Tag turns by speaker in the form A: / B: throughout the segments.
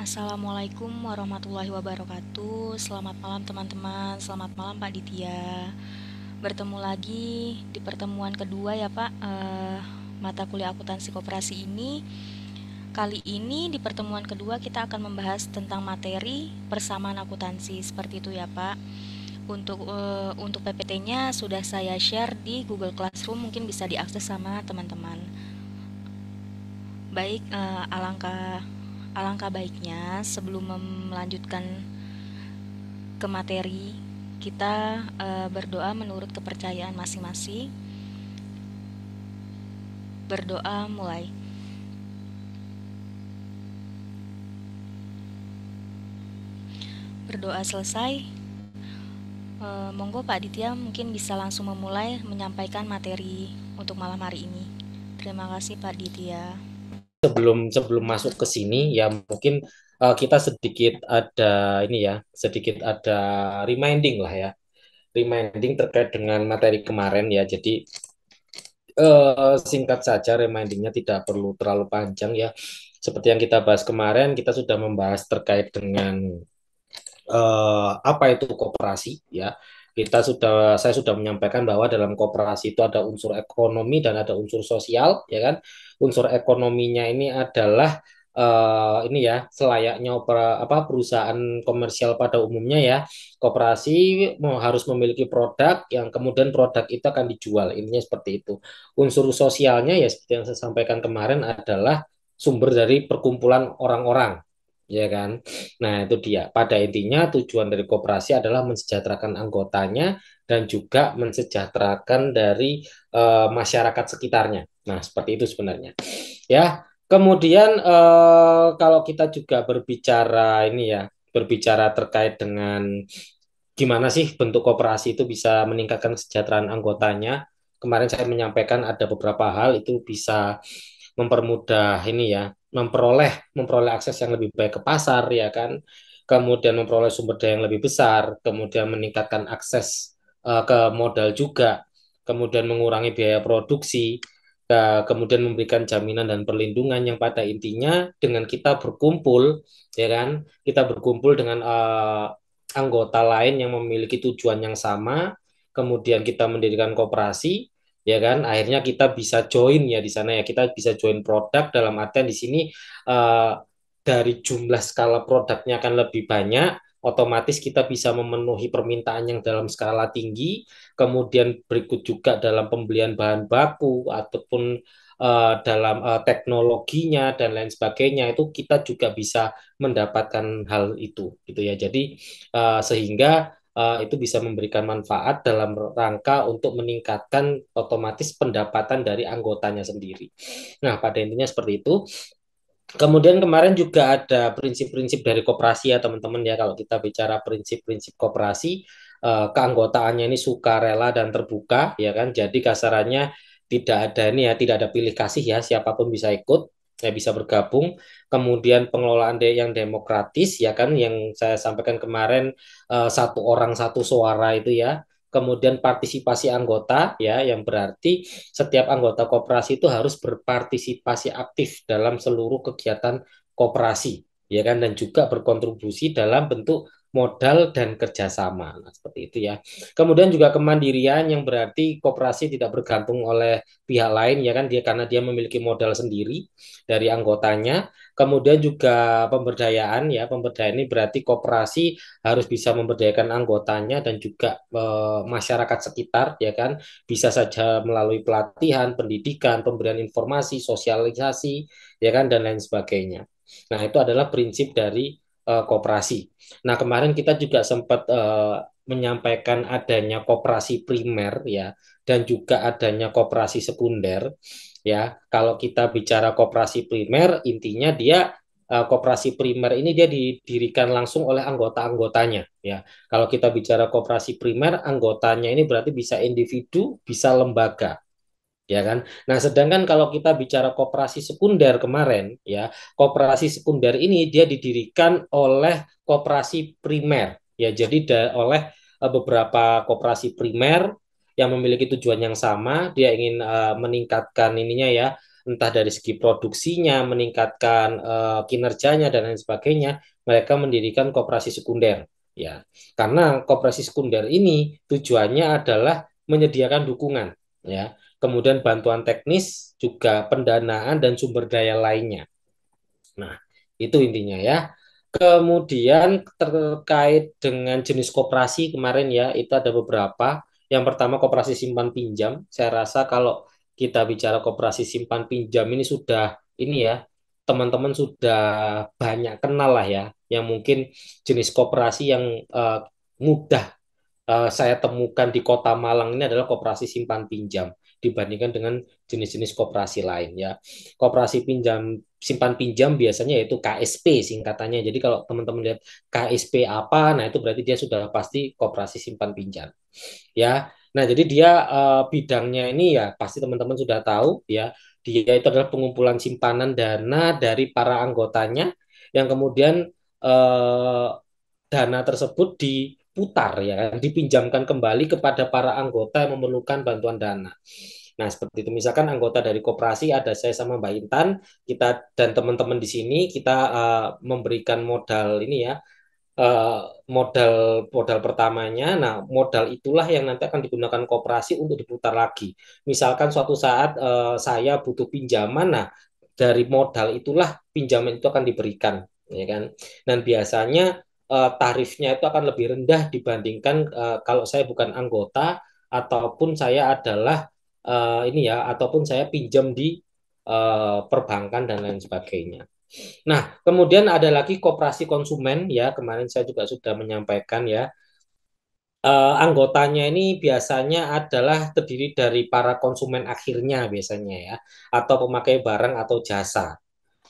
A: Assalamualaikum warahmatullahi wabarakatuh. Selamat malam teman-teman. Selamat malam Pak Ditya. Bertemu lagi di pertemuan kedua ya Pak. Mata kuliah akuntansi koperasi ini. Kali ini di pertemuan kedua kita akan membahas tentang materi persamaan akuntansi. Seperti itu ya Pak. Untuk PPT-nya sudah saya share di Google Classroom, mungkin bisa diakses sama teman-teman. Baik, alangkah baiknya sebelum melanjutkan ke materi, kita berdoa menurut kepercayaan masing-masing. Berdoa mulai. Berdoa selesai. Monggo Pak Ditya mungkin bisa langsung memulai menyampaikan materi untuk malam hari ini. Terima kasih Pak Ditya.
B: Sebelum masuk ke sini ya mungkin kita sedikit ada ini ya, sedikit ada reminding lah ya, reminding terkait dengan materi kemarin ya. Jadi singkat saja remindingnya, tidak perlu terlalu panjang ya. Seperti yang kita bahas kemarin, kita sudah membahas terkait dengan apa itu koperasi ya. Saya sudah menyampaikan bahwa dalam koperasi itu ada unsur ekonomi dan ada unsur sosial, ya kan? Unsur ekonominya ini adalah ini ya, selayaknya perusahaan komersial pada umumnya ya. Koperasi harus memiliki produk yang kemudian produk itu akan dijual. Intinya seperti itu. Unsur sosialnya ya seperti yang saya sampaikan kemarin adalah sumber dari perkumpulan orang-orang, ya kan? Nah, itu dia. Pada intinya tujuan dari koperasi adalah mensejahterakan anggotanya dan juga mensejahterakan dari masyarakat sekitarnya. Nah, seperti itu sebenarnya. Ya, kemudian kalau kita juga berbicara ini ya, berbicara terkait dengan gimana sih bentuk koperasi itu bisa meningkatkan kesejahteraan anggotanya. Kemarin saya menyampaikan ada beberapa hal itu bisa mempermudah ini ya, memperoleh akses yang lebih baik ke pasar ya kan, kemudian memperoleh sumber daya yang lebih besar, kemudian meningkatkan akses ke modal juga, kemudian mengurangi biaya produksi, kemudian memberikan jaminan dan perlindungan yang pada intinya dengan kita berkumpul, ya kan, kita berkumpul dengan anggota lain yang memiliki tujuan yang sama, kemudian kita mendirikan koperasi, ya kan, akhirnya kita bisa join ya di sana ya, kita bisa join produk dalam artian di sini uh, dari jumlah skala produknya akan lebih banyak, otomatis kita bisa memenuhi permintaan yang dalam skala tinggi, kemudian berikut juga dalam pembelian bahan baku ataupun dalam teknologinya dan lain sebagainya, itu kita juga bisa mendapatkan hal itu gitu ya. Jadi sehingga itu bisa memberikan manfaat dalam rangka untuk meningkatkan otomatis pendapatan dari anggotanya sendiri. Nah, pada intinya seperti itu. Kemudian kemarin juga ada prinsip-prinsip dari koperasi ya teman-teman ya. Kalau kita bicara prinsip-prinsip koperasi, keanggotaannya ini sukarela dan terbuka ya kan. Jadi kasarannya tidak ada ini ya, tidak ada pilih kasih ya, siapapun bisa ikut, ya bisa bergabung. Kemudian pengelolaan yang demokratis ya kan, yang saya sampaikan kemarin, satu orang satu suara itu ya. Kemudian partisipasi anggota ya, yang berarti setiap anggota koperasi itu harus berpartisipasi aktif dalam seluruh kegiatan koperasi, ya kan, dan juga berkontribusi dalam bentuk modal dan kerjasama. Nah, seperti itu ya. Kemudian juga kemandirian yang berarti koperasi tidak bergantung oleh pihak lain, ya kan, dia karena dia memiliki modal sendiri dari anggotanya. Kemudian juga pemberdayaan ya, pemberdayaan ini berarti koperasi harus bisa memberdayakan anggotanya dan juga masyarakat sekitar, ya kan, bisa saja melalui pelatihan, pendidikan, pemberian informasi, sosialisasi, ya kan, dan lain sebagainya. Nah, itu adalah prinsip dari koperasi. Nah, kemarin kita juga sempat menyampaikan adanya koperasi primer ya, dan juga adanya koperasi sekunder ya. Kalau kita bicara koperasi primer, intinya dia koperasi primer ini dia didirikan langsung oleh anggota-anggotanya ya. Kalau kita bicara koperasi primer, anggotanya ini berarti bisa individu, bisa lembaga, ya kan? Nah, sedangkan kalau kita bicara koperasi sekunder kemarin, ya, koperasi sekunder ini dia didirikan oleh koperasi primer, ya. Jadi oleh beberapa koperasi primer yang memiliki tujuan yang sama, dia ingin meningkatkan ininya ya. entah dari segi produksinya, meningkatkan kinerjanya dan lain sebagainya, mereka mendirikan koperasi sekunder. Ya, karena koperasi sekunder ini tujuannya adalah menyediakan dukungan, ya, kemudian bantuan teknis, juga pendanaan dan sumber daya lainnya. Nah, itu intinya ya. Kemudian terkait dengan jenis koperasi kemarin ya, itu ada beberapa. Yang pertama koperasi simpan pinjam. Saya rasa kalau kita bicara koperasi simpan pinjam ini sudah ini ya, teman-teman sudah banyak kenal lah ya, yang mungkin jenis koperasi yang eh, mudah saya temukan di Kota Malang ini adalah koperasi simpan pinjam dibandingkan dengan jenis-jenis koperasi lain ya. Koperasi pinjam simpan pinjam biasanya yaitu KSP singkatannya. Jadi kalau teman-teman lihat KSP apa, nah itu berarti dia sudah pasti koperasi simpan pinjam ya. Nah, jadi dia bidangnya ini ya pasti teman-teman sudah tahu ya. Dia itu adalah pengumpulan simpanan dana dari para anggotanya yang kemudian eh, dana tersebut diputar ya kan, dipinjamkan kembali kepada para anggota yang memerlukan bantuan dana. Nah, seperti itu. Misalkan anggota dari koperasi ada saya sama Mbak Intan, kita dan teman-teman di sini kita memberikan modal ini ya, eh, modal modal pertamanya. Nah, modal itulah yang nanti akan digunakan koperasi untuk diputar lagi. Misalkan suatu saat saya butuh pinjaman, nah dari modal itulah pinjaman itu akan diberikan, ya kan? Dan biasanya tarifnya itu akan lebih rendah dibandingkan kalau saya bukan anggota ataupun saya adalah ini ya, ataupun saya pinjam di perbankan dan lain sebagainya. Nah, kemudian ada lagi koperasi konsumen ya, kemarin saya juga sudah menyampaikan ya. Anggotanya ini biasanya adalah terdiri dari para konsumen akhirnya biasanya ya, atau pemakai barang atau jasa.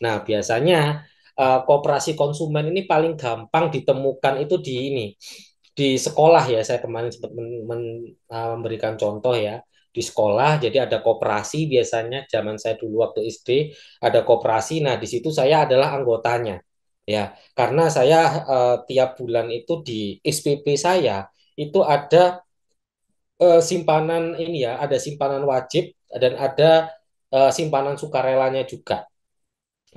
B: Nah, biasanya koperasi konsumen ini paling gampang ditemukan itu di ini, di sekolah ya. Saya kemarin sempat memberikan contoh ya. Di sekolah, jadi ada koperasi biasanya zaman saya dulu waktu SD ada koperasi. Nah, di situ saya adalah anggotanya. Ya, karena saya tiap bulan itu di SPP saya itu ada simpanan ini ya, ada simpanan wajib dan ada simpanan sukarelanya juga.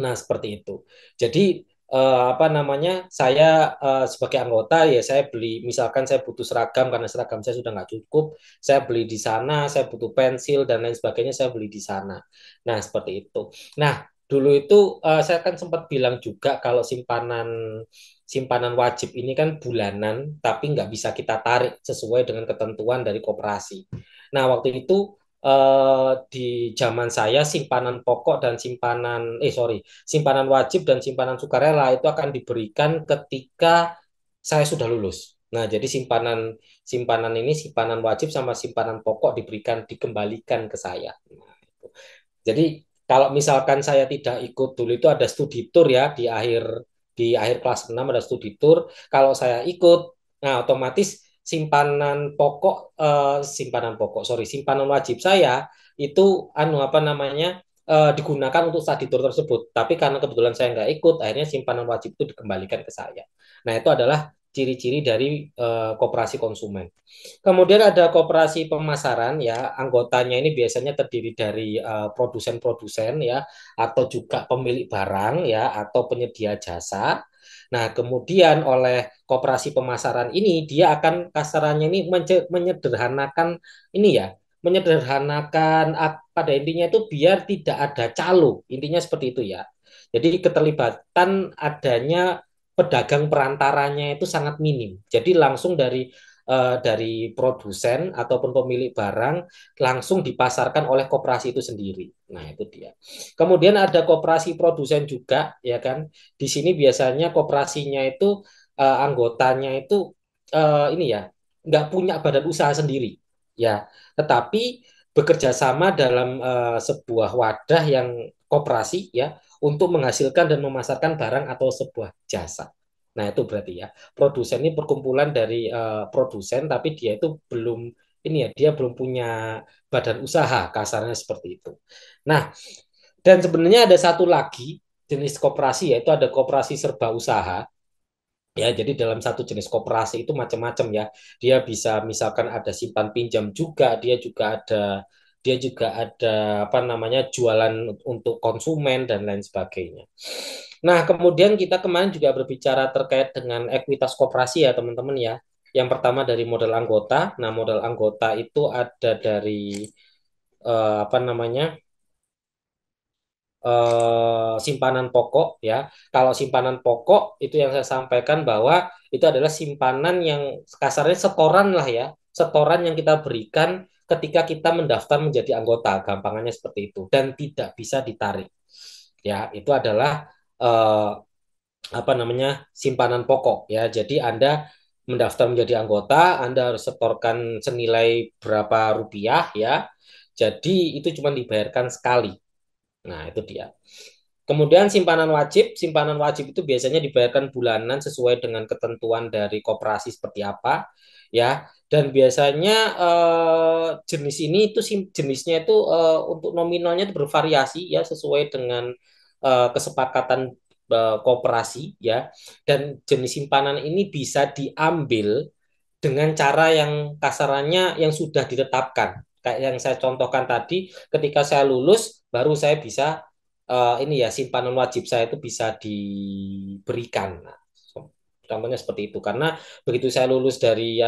B: Nah, seperti itu. Jadi apa namanya? Saya sebagai anggota ya saya beli misalkan saya butuh seragam karena seragam saya sudah nggak cukup, saya beli di sana, saya butuh pensil dan lain sebagainya saya beli di sana. Nah, seperti itu. Nah, dulu itu saya kan sempat bilang juga kalau simpanan simpanan wajib ini kan bulanan, tapi nggak bisa kita tarik sesuai dengan ketentuan dari koperasi. Nah, waktu itu di zaman saya simpanan pokok dan simpanan wajib dan simpanan sukarela itu akan diberikan ketika saya sudah lulus. Nah, jadi simpanan simpanan ini simpanan wajib sama simpanan pokok dikembalikan ke saya. Nah, itu. Jadi kalau misalkan saya tidak ikut dulu itu ada studi tour ya di akhir kelas 6 ada studi tour. Kalau saya ikut, nah otomatis simpanan wajib saya itu apa namanya digunakan untuk studi tour tersebut. Tapi karena kebetulan saya nggak ikut, akhirnya simpanan wajib itu dikembalikan ke saya. Nah, itu adalah ciri-ciri dari koperasi konsumen. Kemudian ada koperasi pemasaran ya, anggotanya ini biasanya terdiri dari produsen-produsen ya, atau juga pemilik barang ya, atau penyedia jasa. Nah, kemudian oleh koperasi pemasaran ini dia akan kasarannya ini menyederhanakan ini ya, menyederhanakan pada intinya itu biar tidak ada calo. Intinya seperti itu ya. Jadi keterlibatan adanya pedagang perantaranya itu sangat minim. Jadi langsung dari produsen ataupun pemilik barang langsung dipasarkan oleh koperasi itu sendiri. Nah, itu dia. Kemudian ada koperasi produsen juga, ya kan? Di sini biasanya koperasinya itu anggotanya itu ini ya, nggak punya badan usaha sendiri, ya. Tetapi bekerja sama dalam sebuah wadah yang koperasi ya untuk menghasilkan dan memasarkan barang atau sebuah jasa. Nah, itu berarti ya. Produsen ini perkumpulan dari produsen tapi dia itu belum ini ya, dia belum punya badan usaha, kasarnya seperti itu. Nah, dan sebenarnya ada satu lagi jenis koperasi yaitu ada koperasi serba usaha. Ya, jadi dalam satu jenis koperasi itu macam-macam ya. Dia bisa misalkan ada simpan pinjam juga, dia juga ada dia juga ada apa namanya jualan untuk konsumen dan lain sebagainya. Nah, kemudian kita kemarin juga berbicara terkait dengan ekuitas koperasi ya teman-teman ya. Yang pertama dari modal anggota. Nah, modal anggota itu ada dari apa namanya simpanan pokok ya. Kalau simpanan pokok itu yang saya sampaikan bahwa itu adalah simpanan yang kasarnya setoran lah ya, setoran yang kita berikan ketika kita mendaftar menjadi anggota, gampangannya seperti itu dan tidak bisa ditarik. Ya, itu adalah apa namanya simpanan pokok ya. Jadi Anda mendaftar menjadi anggota, Anda harus setorkan senilai berapa rupiah ya. Jadi itu cuma dibayarkan sekali. Nah, itu dia. Kemudian simpanan wajib itu biasanya dibayarkan bulanan sesuai dengan ketentuan dari koperasi seperti apa, ya. Dan biasanya jenis ini itu jenisnya itu untuk nominalnya itu bervariasi ya sesuai dengan kesepakatan koperasi ya. Dan jenis simpanan ini bisa diambil dengan cara yang kasarannya yang sudah ditetapkan. Kayak yang saya contohkan tadi, ketika saya lulus, baru saya bisa ini ya simpanan wajib saya itu bisa diberikan. Nah, contohnya seperti itu. Karena begitu saya lulus dari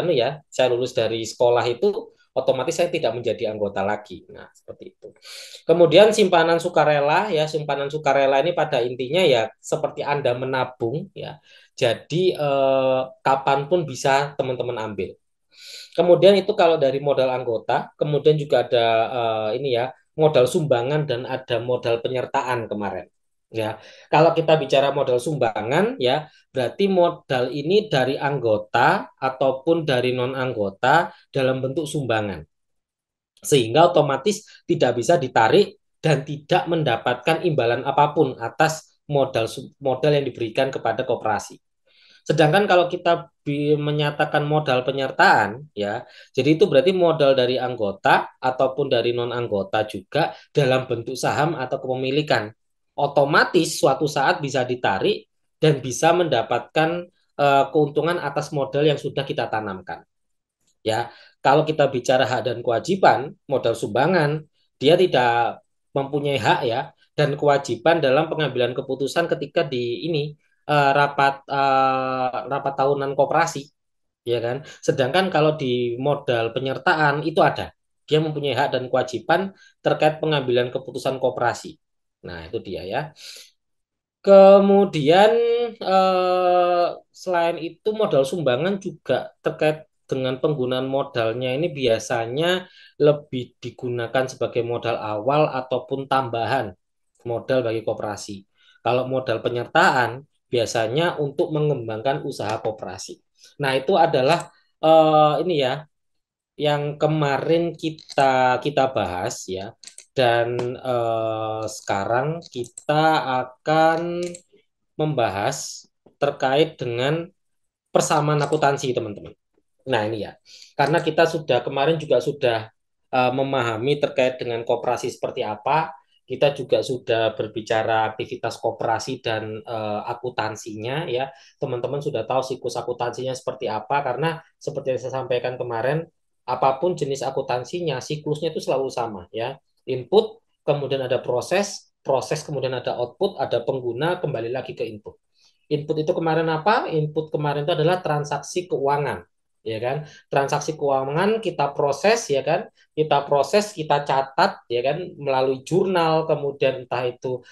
B: saya lulus dari sekolah itu otomatis saya tidak menjadi anggota lagi. Nah, seperti itu. Kemudian simpanan sukarela ya, simpanan sukarela ini pada intinya ya seperti Anda menabung ya. Jadi kapanpun bisa teman-teman ambil. Kemudian itu kalau dari modal anggota, kemudian juga ada ini ya modal sumbangan dan ada modal penyertaan kemarin. Ya, kalau kita bicara modal sumbangan ya, berarti modal ini dari anggota ataupun dari non anggota dalam bentuk sumbangan. Sehingga otomatis tidak bisa ditarik dan tidak mendapatkan imbalan apapun atas modal yang diberikan kepada koperasi. Sedangkan kalau kita menyatakan modal penyertaan, ya, jadi itu berarti modal dari anggota ataupun dari non anggota juga dalam bentuk saham atau kepemilikan. Otomatis suatu saat bisa ditarik dan bisa mendapatkan keuntungan atas modal yang sudah kita tanamkan. Ya, kalau kita bicara hak dan kewajiban, modal sumbangan, dia tidak mempunyai hak ya dan kewajiban dalam pengambilan keputusan ketika di ini rapat tahunan koperasi, ya kan? Sedangkan kalau di modal penyertaan itu ada, dia mempunyai hak dan kewajiban terkait pengambilan keputusan koperasi. Nah, itu dia ya. Kemudian selain itu modal sumbangan juga terkait dengan penggunaan modalnya ini biasanya lebih digunakan sebagai modal awal ataupun tambahan modal bagi koperasi. Kalau modal penyertaan biasanya untuk mengembangkan usaha koperasi. Nah, itu adalah ini ya yang kemarin kita kita bahas ya. Dan sekarang kita akan membahas terkait dengan persamaan akuntansi, teman-teman. Nah, ini ya. Karena kita sudah kemarin juga sudah memahami terkait dengan koperasi seperti apa, kita juga sudah berbicara aktivitas koperasi dan akuntansinya ya. Teman-teman sudah tahu siklus akuntansinya seperti apa karena seperti yang saya sampaikan kemarin, apapun jenis akuntansinya, siklusnya itu selalu sama ya. Input, kemudian ada proses, proses kemudian ada output, ada pengguna, kembali lagi ke input. Input itu kemarin apa? Input kemarin itu adalah transaksi keuangan, ya kan? Transaksi keuangan kita proses, ya kan? Kita proses, kita catat, ya kan? Melalui jurnal, kemudian entah itu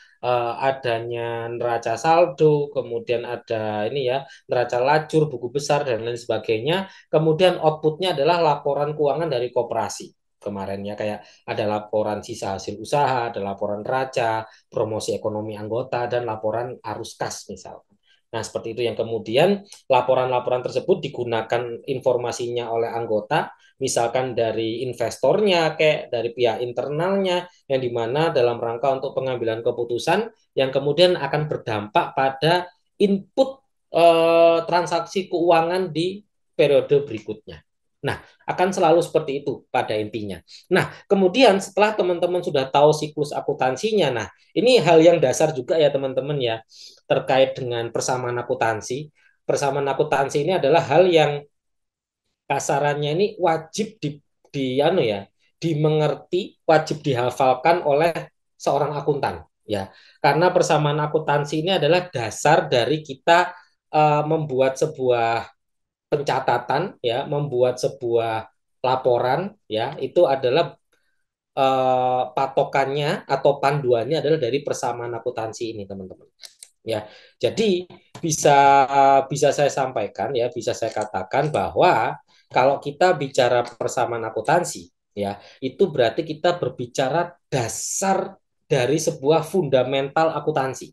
B: adanya neraca saldo, kemudian ada ini ya neraca lajur, buku besar dan lain sebagainya. Kemudian outputnya adalah laporan keuangan dari koperasi kemarin ya kayak ada laporan sisa hasil usaha, ada laporan neraca, promosi ekonomi anggota dan laporan arus kas misal. Nah, seperti itu yang kemudian laporan-laporan tersebut digunakan informasinya oleh anggota, misalkan dari investornya, kayak dari pihak internalnya, yang dimana dalam rangka untuk pengambilan keputusan yang kemudian akan berdampak pada input transaksi keuangan di periode berikutnya. Nah, akan selalu seperti itu pada intinya. Nah, kemudian setelah teman-teman sudah tahu siklus akuntansinya, nah ini hal yang dasar juga ya teman-teman ya terkait dengan persamaan akuntansi. Persamaan akuntansi ini adalah hal yang kasarannya ini wajib di anu ya, dimengerti, wajib dihafalkan oleh seorang akuntan ya. Karena persamaan akuntansi ini adalah dasar dari kita membuat sebuah pencatatan ya, membuat sebuah laporan ya, itu adalah patokannya atau panduannya adalah dari persamaan akuntansi ini, teman-teman. Ya, jadi bisa bisa saya sampaikan ya, bisa saya katakan bahwa kalau kita bicara persamaan akuntansi ya, itu berarti kita berbicara dasar dari sebuah fundamental akuntansi,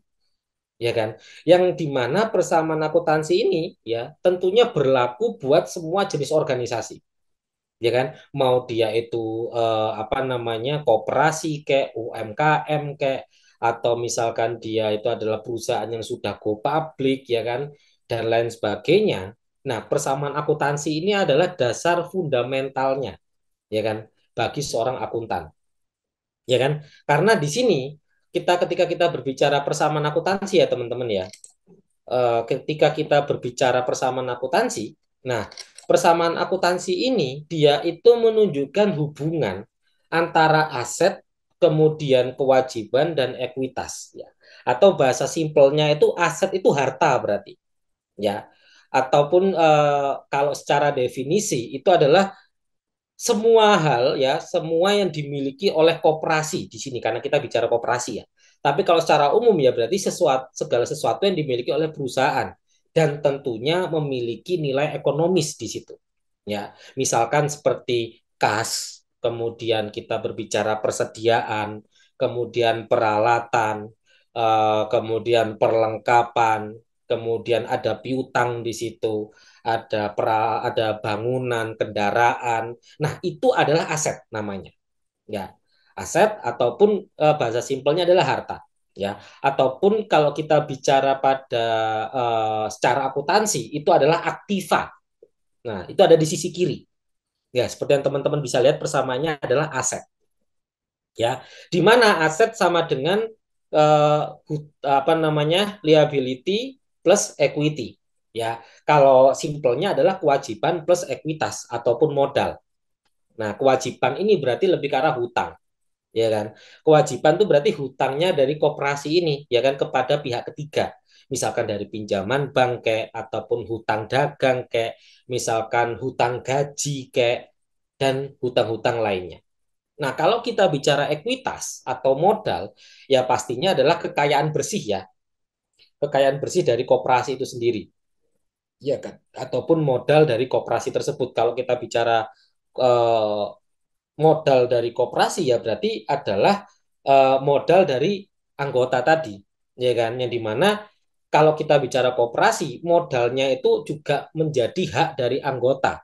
B: ya kan? Yang dimana persamaan akuntansi ini ya tentunya berlaku buat semua jenis organisasi, ya kan, mau dia itu apa namanya koperasi kayak UMKM kayak atau misalkan dia itu adalah perusahaan yang sudah go public, ya kan, dan lain sebagainya. Nah, persamaan akuntansi ini adalah dasar fundamentalnya, ya kan, bagi seorang akuntan, ya kan, karena di sini ketika kita berbicara persamaan akuntansi ya teman-teman ya, ketika kita berbicara persamaan akuntansi, nah, persamaan akuntansi ini dia itu menunjukkan hubungan antara aset, kemudian kewajiban dan ekuitas ya. Atau bahasa simpelnya itu aset itu harta berarti ya. Ataupun kalau secara definisi itu adalah semua hal ya, semua yang dimiliki oleh koperasi di sini karena kita bicara koperasi ya. Tapi kalau secara umum ya berarti segala sesuatu yang dimiliki oleh perusahaan dan tentunya memiliki nilai ekonomis di situ. Ya, misalkan seperti kas, kemudian kita berbicara persediaan, kemudian peralatan, kemudian perlengkapan, kemudian ada piutang di situ, ada bangunan, kendaraan. Nah, itu adalah aset namanya. Ya, aset ataupun bahasa simpelnya adalah harta. Ya, ataupun kalau kita bicara pada secara akuntansi itu adalah aktiva. Nah, itu ada di sisi kiri. Ya, seperti yang teman-teman bisa lihat persamaannya adalah aset. Ya, di mana aset sama dengan apa namanya liability plus equity. Ya, kalau simpelnya adalah kewajiban plus ekuitas ataupun modal. Nah, kewajiban ini berarti lebih ke arah hutang, ya kan? Kewajiban itu berarti hutangnya dari koperasi ini, ya kan, kepada pihak ketiga. Misalkan dari pinjaman bank kayak ataupun hutang dagang kayak, misalkan hutang gaji kayak dan hutang-hutang lainnya. Nah, kalau kita bicara ekuitas atau modal, ya pastinya adalah kekayaan bersih ya, kekayaan bersih dari koperasi itu sendiri, ya kan? Ataupun modal dari koperasi tersebut. Kalau kita bicara eh, modal dari koperasi ya berarti adalah modal dari anggota tadi, ya kan? Yang dimana kalau kita bicara koperasi, modalnya itu juga menjadi hak dari anggota,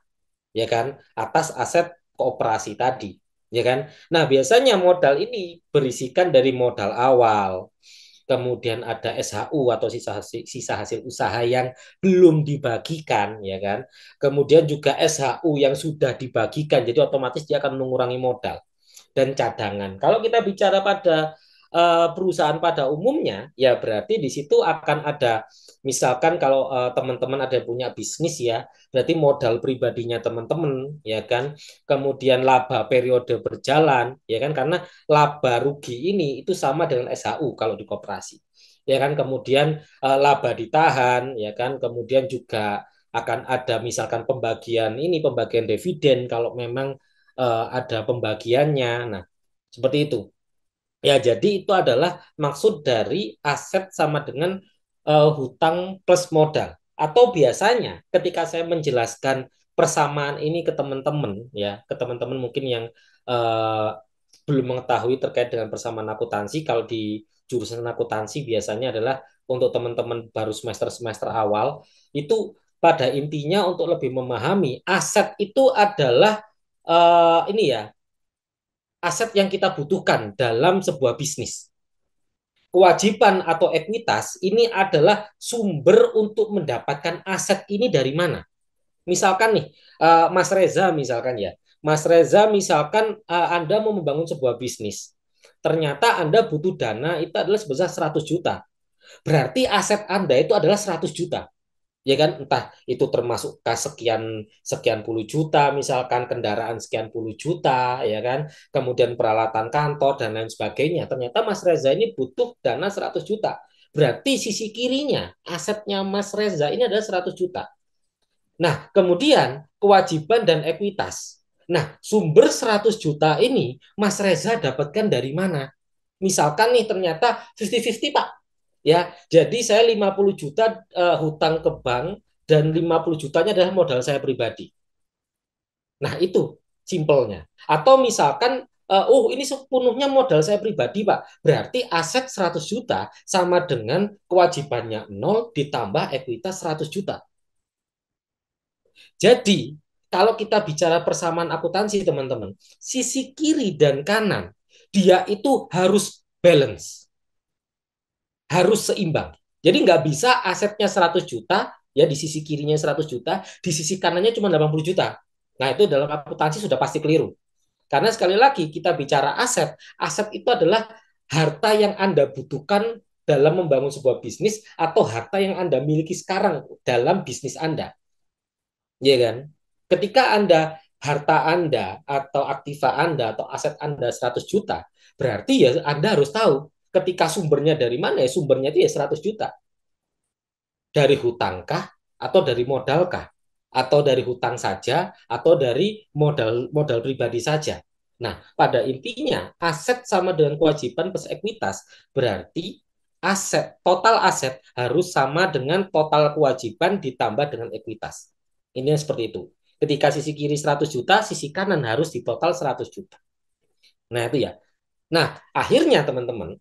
B: ya kan, atas aset kooperasi tadi, ya kan. Nah, biasanya modal ini berisikan dari modal awal, kemudian ada SHU atau sisa hasil usaha yang belum dibagikan, ya kan. Kemudian juga SHU yang sudah dibagikan, jadi otomatis dia akan mengurangi modal dan cadangan. Kalau kita bicara pada perusahaan pada umumnya, ya berarti di situ akan ada, misalkan kalau teman-teman ada punya bisnis ya, berarti modal pribadinya teman-teman, ya kan, kemudian laba periode berjalan, ya kan, karena laba rugi ini itu sama dengan SHU kalau di koperasi, ya kan, kemudian laba ditahan, ya kan, kemudian juga akan ada misalkan pembagian dividen kalau memang ada pembagiannya. Nah, seperti itu. Ya, jadi itu adalah maksud dari aset sama dengan hutang plus modal. Atau biasanya ketika saya menjelaskan persamaan ini ke teman-teman, ya, ke teman-teman mungkin yang eh, belum mengetahui terkait dengan persamaan akuntansi, kalau di jurusan akuntansi biasanya adalah untuk teman-teman baru semester-semester awal, itu pada intinya untuk lebih memahami aset itu adalah ini ya, aset yang kita butuhkan dalam sebuah bisnis. Kewajiban atau ekuitas ini adalah sumber untuk mendapatkan aset ini dari mana. Misalkan nih, Mas Reza misalkan ya, Mas Reza misalkan Anda mau membangun sebuah bisnis. Ternyata Anda butuh dana itu adalah sebesar 100 juta. Berarti aset Anda itu adalah 100 juta. ya kan, entah itu termasuk kas sekian sekian puluh juta, misalkan kendaraan sekian puluh juta, ya kan, kemudian peralatan kantor dan lain sebagainya. Ternyata Mas Reza ini butuh dana 100 juta. Berarti sisi kirinya asetnya Mas Reza ini adalah 100 juta. Nah, kemudian kewajiban dan ekuitas. Nah, sumber 100 juta ini Mas Reza dapatkan dari mana? Misalkan nih ternyata 50-50 Pak. Ya, jadi saya 50 juta hutang ke bank dan 50 jutanya adalah modal saya pribadi. Nah, itu simpelnya. Atau misalkan oh ini sepenuhnya modal saya pribadi, Pak. Berarti aset 100 juta sama dengan kewajibannya nol ditambah ekuitas 100 juta. Jadi, kalau kita bicara persamaan akuntansi, teman-teman, sisi kiri dan kanan, dia itu harus balance, harus seimbang. Jadi nggak bisa asetnya 100 juta, ya di sisi kirinya 100 juta, di sisi kanannya cuma 80 juta. Nah, itu dalam akuntansi sudah pasti keliru. Karena sekali lagi kita bicara aset, aset itu adalah harta yang Anda butuhkan dalam membangun sebuah bisnis atau harta yang Anda miliki sekarang dalam bisnis Anda. Iya kan? Ketika Anda harta Anda atau aktiva Anda atau aset Anda 100 juta, berarti ya Anda harus tahu ketika sumbernya dari mana, ya sumbernya itu ya 100 juta. Dari hutangkah atau dari modalkah? Atau dari hutang saja atau dari modal modal pribadi saja. Nah, pada intinya aset sama dengan kewajiban plus ekuitas berarti total aset harus sama dengan total kewajiban ditambah dengan ekuitas. Ini seperti itu. Ketika sisi kiri 100 juta, sisi kanan harus di total 100 juta. Nah, itu ya. Nah, akhirnya teman-teman,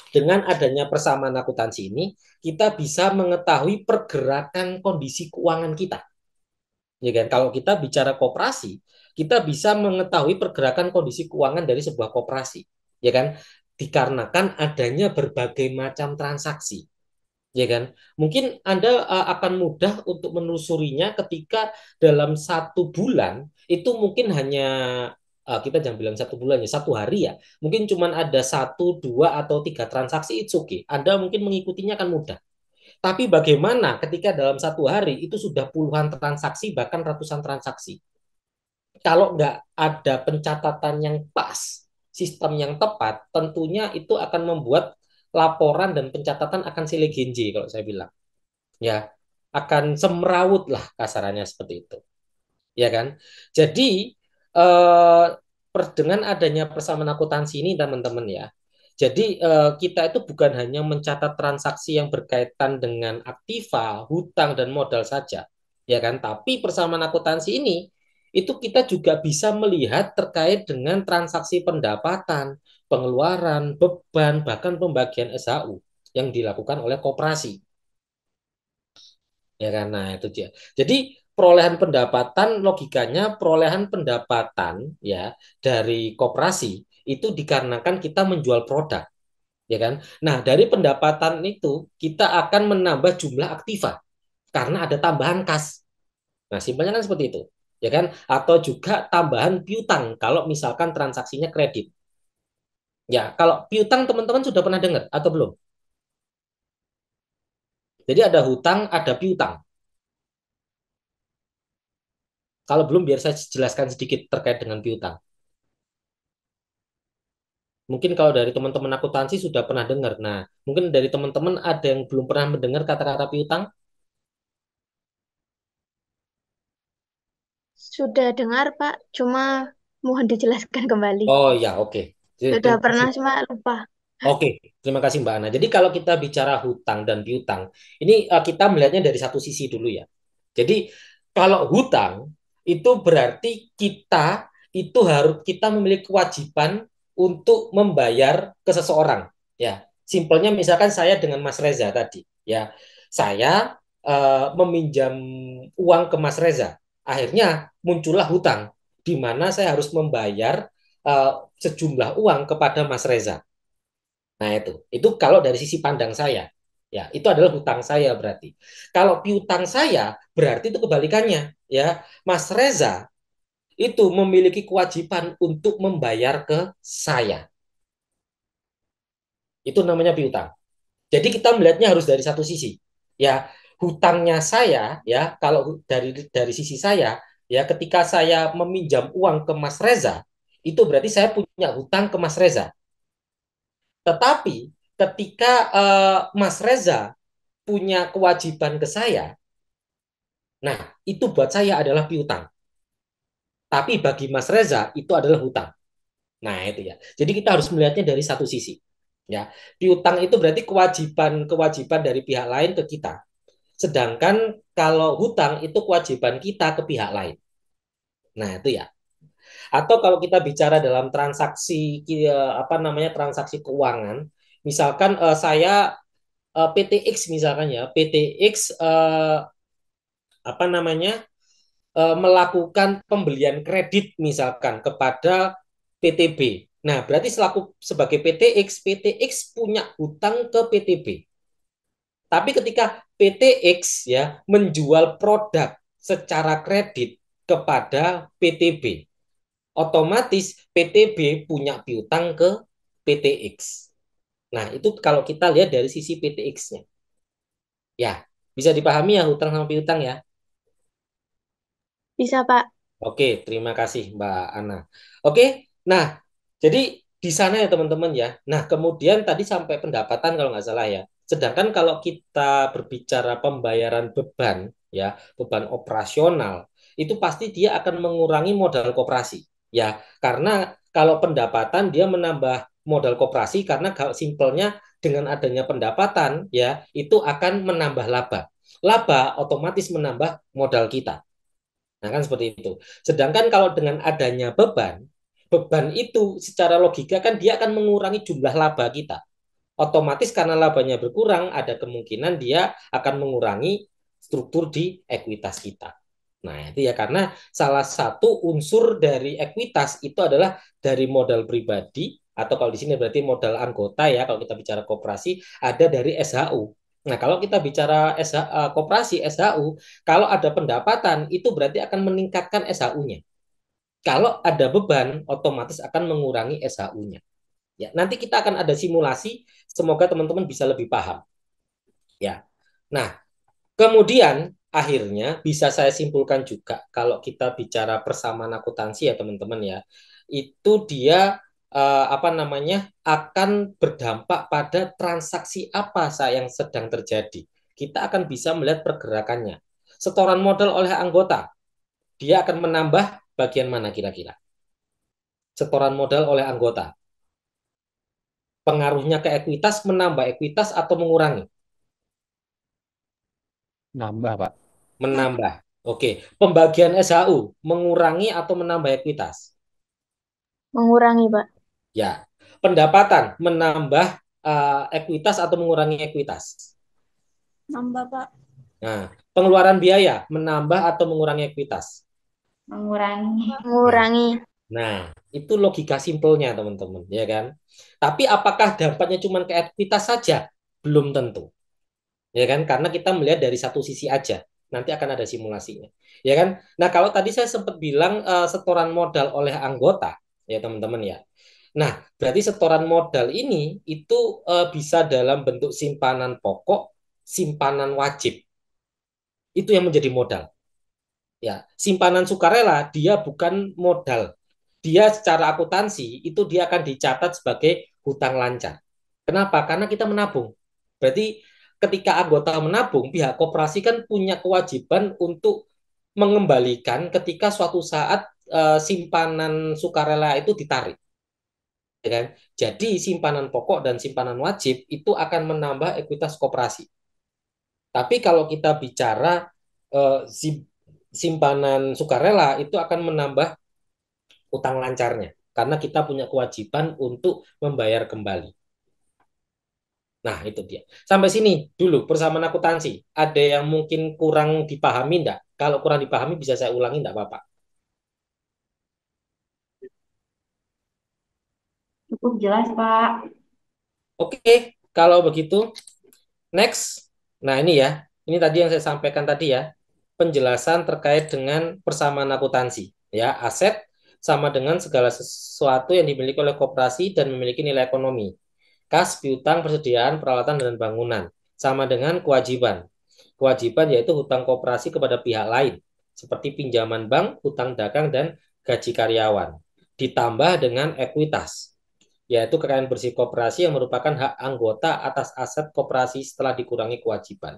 B: dengan adanya persamaan akuntansi ini, kita bisa mengetahui pergerakan kondisi keuangan kita. Ya kan? Kalau kita bicara koperasi, kita bisa mengetahui pergerakan kondisi keuangan dari sebuah koperasi, ya kan? Dikarenakan adanya berbagai macam transaksi, ya kan? Mungkin Anda akan mudah untuk menelusurinya ketika dalam 1 bulan itu mungkin hanya kita jangan bilang 1 bulan ya, 1 hari ya. Mungkin cuma ada 1, 2, atau 3 transaksi, it's okay. Anda mungkin mengikutinya akan mudah. Tapi bagaimana ketika dalam 1 hari itu sudah puluhan transaksi, bahkan ratusan transaksi? Kalau nggak ada pencatatan yang pas, sistem yang tepat, tentunya itu akan membuat laporan dan pencatatan akan selegenje kalau saya bilang. Ya, akan semrawut lah kasarannya seperti itu. Ya kan? Jadi, eh, dengan adanya persamaan akuntansi ini teman-teman ya, jadi kita itu bukan hanya mencatat transaksi yang berkaitan dengan aktiva, hutang, dan modal saja, ya kan? Tapi persamaan akuntansi ini itu kita juga bisa melihat terkait dengan transaksi pendapatan, pengeluaran, beban, bahkan pembagian SHU yang dilakukan oleh koperasi. Ya kan, nah itu dia. Jadi perolehan pendapatan, logikanya perolehan pendapatan ya dari koperasi itu dikarenakan kita menjual produk, ya kan. Nah, dari pendapatan itu kita akan menambah jumlah aktiva karena ada tambahan kas. Nah, simpelnya kan seperti itu, ya kan. Atau juga tambahan piutang kalau misalkan transaksinya kredit. Ya, kalau piutang teman-teman sudah pernah dengar atau belum? Jadi ada hutang, ada piutang. Kalau belum, biar saya jelaskan sedikit terkait dengan piutang. Mungkin kalau dari teman-teman akuntansi sudah pernah dengar. Nah, mungkin dari teman-teman ada yang belum pernah mendengar kata-kata piutang?
C: Sudah dengar, Pak. Cuma mohon dijelaskan kembali.
B: Oh ya, oke.
C: Sudah
B: Terima
C: pernah,
B: kasih.
C: cuma lupa.
B: Oke, terima kasih Mbak Ana. Jadi kalau kita bicara hutang dan piutang, ini kita melihatnya dari satu sisi dulu ya. Jadi kalau hutang itu berarti kita memiliki kewajiban untuk membayar ke seseorang. Ya, simpelnya misalkan saya dengan Mas Reza tadi, ya, saya meminjam uang ke Mas Reza. Akhirnya muncullah hutang, di mana saya harus membayar eh, sejumlah uang kepada Mas Reza. Nah, itu kalau dari sisi pandang saya. Ya, itu adalah hutang saya berarti. Kalau piutang saya berarti itu kebalikannya, ya. Mas Reza itu memiliki kewajiban untuk membayar ke saya. Itu namanya piutang. Jadi kita melihatnya harus dari satu sisi. Ya, hutangnya saya ya, kalau dari sisi saya ya, ketika saya meminjam uang ke Mas Reza, itu berarti saya punya hutang ke Mas Reza. Tetapi ketika Mas Reza punya kewajiban ke saya, nah itu buat saya adalah piutang. Tapi bagi Mas Reza itu adalah hutang. Nah, itu ya. Jadi kita harus melihatnya dari satu sisi. Ya, piutang itu berarti kewajiban dari pihak lain ke kita. Sedangkan kalau hutang itu kewajiban kita ke pihak lain. Nah, itu ya. Atau kalau kita bicara dalam transaksi apa namanya transaksi keuangan, misalkan saya PTX misalkan ya, PTX apa namanya melakukan pembelian kredit misalkan kepada PTB. Nah, berarti selaku sebagai PTX, PTX punya hutang ke PTB. Tapi ketika PTX ya menjual produk secara kredit kepada PTB, otomatis PTB punya piutang ke PTX. Nah, itu kalau kita lihat dari sisi PTX-nya. Ya, bisa dipahami ya hutang sama piutang ya.
C: Bisa, Pak.
B: Oke, terima kasih Mbak Ana. Oke, nah jadi di sana ya teman-teman ya. Nah kemudian tadi sampai pendapatan kalau nggak salah ya. Sedangkan kalau kita berbicara pembayaran beban ya, beban operasional, itu pasti dia akan mengurangi modal koperasi. Ya, karena kalau pendapatan dia menambah modal koperasi karena kalau simpelnya dengan adanya pendapatan ya, itu akan menambah laba. Laba otomatis menambah modal kita. Nah, kan seperti itu. Sedangkan kalau dengan adanya beban, beban itu secara logika kan dia akan mengurangi jumlah laba kita. Otomatis karena labanya berkurang, ada kemungkinan dia akan mengurangi struktur di ekuitas kita. Nah, itu ya karena salah satu unsur dari ekuitas itu adalah dari modal pribadi atau kalau di sini berarti modal anggota ya kalau kita bicara koperasi ada dari SHU. Nah, kalau kita bicara koperasi SHU, kalau ada pendapatan itu berarti akan meningkatkan SHU-nya. Kalau ada beban, otomatis akan mengurangi SHU-nya. Ya, nanti kita akan ada simulasi, semoga teman-teman bisa lebih paham. Ya. Nah, kemudian akhirnya bisa saya simpulkan juga kalau kita bicara persamaan akuntansi ya teman-teman ya, itu dia apa namanya akan berdampak pada transaksi apa yang sedang terjadi. Kita akan bisa melihat pergerakannya. Setoran modal oleh anggota, dia akan menambah bagian mana kira-kira? Setoran modal oleh anggota. Pengaruhnya ke ekuitas menambah ekuitas atau mengurangi?
D: Nambah, Pak.
B: Menambah. Oke, pembagian SHU mengurangi atau menambah ekuitas?
C: Mengurangi, Pak.
B: Ya. Pendapatan menambah ekuitas atau mengurangi ekuitas?
E: Nambah, Pak.
B: Nah, pengeluaran biaya menambah atau mengurangi ekuitas?
E: Mengurangi.
B: Nah,
C: Mengurangi.
B: nah, itu logika simpelnya teman-teman, ya kan? Tapi apakah dampaknya cuma ke ekuitas saja? Belum tentu. Ya kan? Karena kita melihat dari satu sisi aja. Nanti akan ada simulasinya. Ya kan? Nah, kalau tadi saya sempat bilang setoran modal oleh anggota, ya teman-teman ya. Nah, berarti setoran modal ini itu bisa dalam bentuk simpanan pokok, simpanan wajib. Itu yang menjadi modal. Ya, simpanan sukarela dia bukan modal. Dia secara akuntansi itu dia akan dicatat sebagai hutang lancar. Kenapa? Karena kita menabung. Berarti ketika anggota menabung, pihak koperasi kan punya kewajiban untuk mengembalikan ketika suatu saat simpanan sukarela itu ditarik. Ya kan? Jadi simpanan pokok dan simpanan wajib itu akan menambah ekuitas koperasi. Tapi kalau kita bicara eh, simpanan sukarela itu akan menambah utang lancarnya karena kita punya kewajiban untuk membayar kembali. Nah, itu dia. Sampai sini dulu persamaan akuntansi. Ada yang mungkin kurang dipahami enggak? Kalau kurang dipahami bisa saya ulangi enggak apa-apa.
E: Cukup jelas, Pak.
B: Oke, kalau begitu next. Nah, ini ya. Ini tadi yang saya sampaikan tadi ya. Penjelasan terkait dengan persamaan akuntansi. Ya, aset sama dengan segala sesuatu yang dimiliki oleh koperasi dan memiliki nilai ekonomi. Kas, piutang, persediaan, peralatan, dan bangunan. Sama dengan kewajiban. kewajiban yaitu hutang koperasi kepada pihak lain, seperti pinjaman bank, hutang dagang, dan gaji karyawan. Ditambah dengan ekuitas, yaitu kekayaan bersih koperasi yang merupakan hak anggota atas aset koperasi setelah dikurangi kewajiban.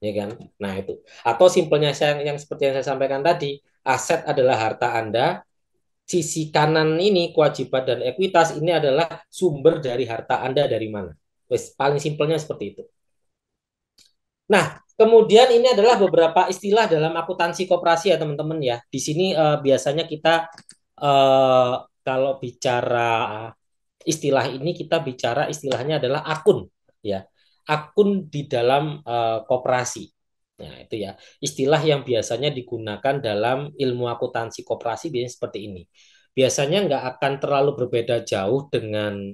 B: Ya kan? Nah, itu. Atau simpelnya yang seperti yang saya sampaikan tadi, aset adalah harta Anda, sisi kanan ini kewajiban dan ekuitas ini adalah sumber dari harta Anda dari mana. Paling simpelnya seperti itu. Nah, kemudian ini adalah beberapa istilah dalam akuntansi koperasi ya teman-teman ya. Di sini biasanya kita kalau bicara istilah ini kita bicara istilahnya adalah akun ya. Akun di dalam koperasi. Nah, itu ya. Istilah yang biasanya digunakan dalam ilmu akuntansi koperasi biasanya seperti ini. Biasanya nggak akan terlalu berbeda jauh dengan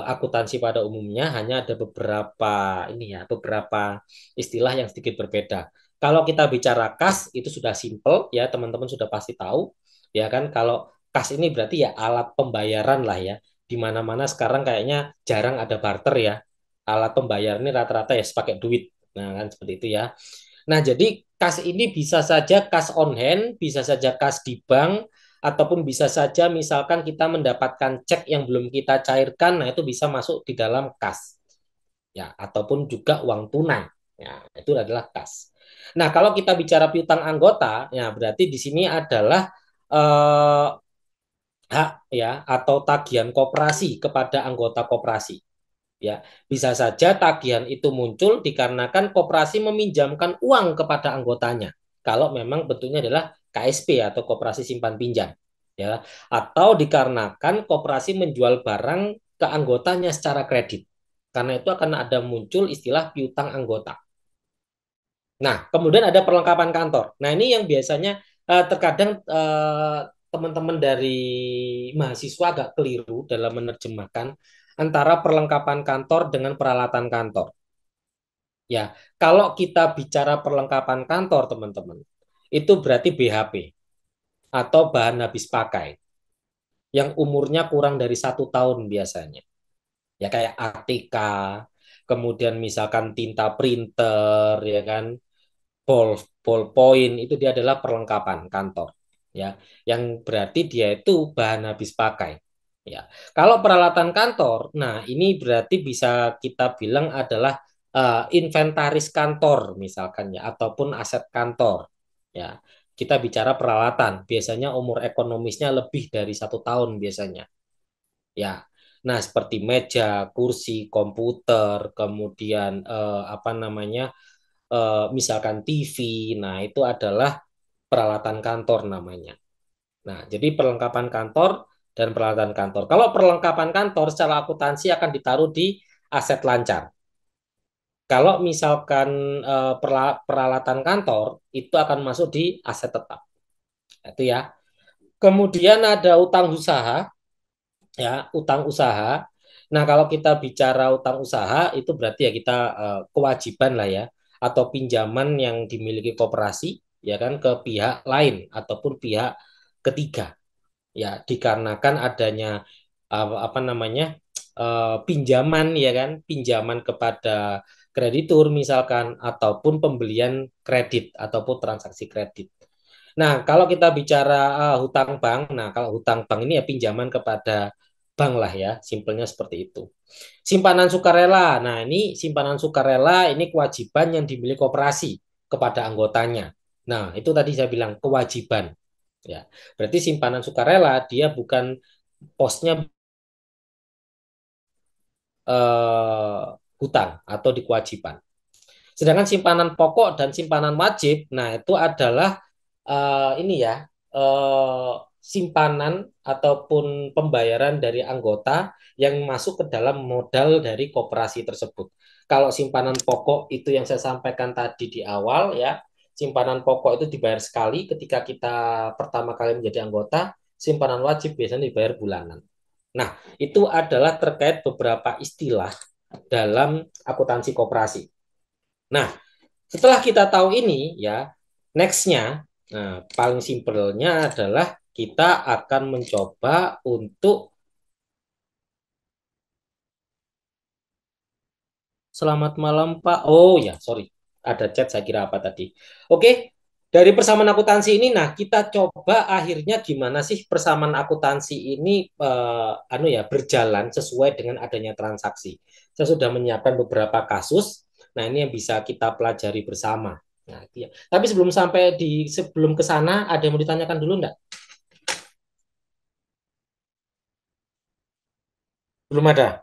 B: akuntansi pada umumnya, hanya ada beberapa ini ya, beberapa istilah yang sedikit berbeda. Kalau kita bicara kas itu sudah simple ya, teman-teman sudah pasti tahu ya kan. Kalau kas ini berarti ya alat pembayaran lah ya. Di mana-mana sekarang kayaknya jarang ada barter ya. Alat pembayar ini rata-rata ya pakai duit. Nah, kan seperti itu ya. Nah, jadi kas ini bisa saja kas on hand, bisa saja kas di bank, ataupun bisa saja misalkan kita mendapatkan cek yang belum kita cairkan, nah itu bisa masuk di dalam kas. Ya, ataupun juga uang tunai. Ya, itu adalah kas. Nah, kalau kita bicara piutang anggota, ya berarti di sini adalah eh, hak ya atau tagihan koperasi kepada anggota koperasi. Ya, bisa saja tagihan itu muncul dikarenakan koperasi meminjamkan uang kepada anggotanya. Kalau memang bentuknya adalah KSP atau koperasi simpan pinjam, ya, atau dikarenakan koperasi menjual barang ke anggotanya secara kredit. Karena itu akan ada muncul istilah piutang anggota. Nah, kemudian ada perlengkapan kantor. Nah, ini yang biasanya terkadang teman-teman dari mahasiswa agak keliru dalam menerjemahkan antara perlengkapan kantor dengan peralatan kantor. Ya, kalau kita bicara perlengkapan kantor, teman-teman, itu berarti BHP atau bahan habis pakai yang umurnya kurang dari 1 tahun biasanya. Ya kayak ATK, kemudian misalkan tinta printer, ya kan, ballpoint itu dia adalah perlengkapan kantor ya yang berarti dia itu bahan habis pakai ya. Kalau peralatan kantor, nah ini berarti bisa kita bilang adalah inventaris kantor misalkan ya ataupun aset kantor ya. Kita bicara peralatan biasanya umur ekonomisnya lebih dari 1 tahun biasanya ya. Nah, seperti meja, kursi, komputer, kemudian apa namanya, misalkan TV, nah itu adalah peralatan kantor namanya. Nah, jadi perlengkapan kantor dan peralatan kantor. Kalau perlengkapan kantor secara akuntansi akan ditaruh di aset lancar. Kalau misalkan peralatan kantor itu akan masuk di aset tetap. Itu ya. Kemudian ada utang usaha, ya, utang usaha. Nah, kalau kita bicara utang usaha itu berarti ya kita kewajiban lah ya atau pinjaman yang dimiliki koperasi ya kan ke pihak lain ataupun pihak ketiga ya dikarenakan adanya apa namanya pinjaman ya kan pinjaman kepada kreditur misalkan ataupun pembelian kredit ataupun transaksi kredit. Nah, kalau kita bicara hutang bank, nah kalau hutang bank ini ya pinjaman kepada bank lah ya, simpelnya seperti itu. Simpanan sukarela, nah ini simpanan sukarela ini kewajiban yang dimiliki koperasi kepada anggotanya. Nah, itu tadi saya bilang kewajiban. Ya, berarti simpanan sukarela dia bukan posnya eh, hutang atau di kewajiban. Sedangkan simpanan pokok dan simpanan wajib, nah itu adalah ini ya simpanan ataupun pembayaran dari anggota yang masuk ke dalam modal dari koperasi tersebut. Kalau simpanan pokok itu yang saya sampaikan tadi di awal ya, simpanan pokok itu dibayar sekali ketika kita pertama kali menjadi anggota, simpanan wajib biasanya dibayar bulanan. Nah, itu adalah terkait beberapa istilah dalam akuntansi koperasi. Nah, setelah kita tahu ini ya, next-nya, nah, paling simpelnya adalah kita akan mencoba untuk selamat malam Pak. Oh ya, sorry. ada chat saya kira apa tadi. Oke, dari persamaan akuntansi ini, nah kita coba akhirnya gimana sih persamaan akuntansi ini berjalan sesuai dengan adanya transaksi. Saya sudah menyiapkan beberapa kasus. Nah ini yang bisa kita pelajari bersama. Nah, ya. Tapi sebelum ke sana, ada yang mau ditanyakan dulu enggak? Belum ada.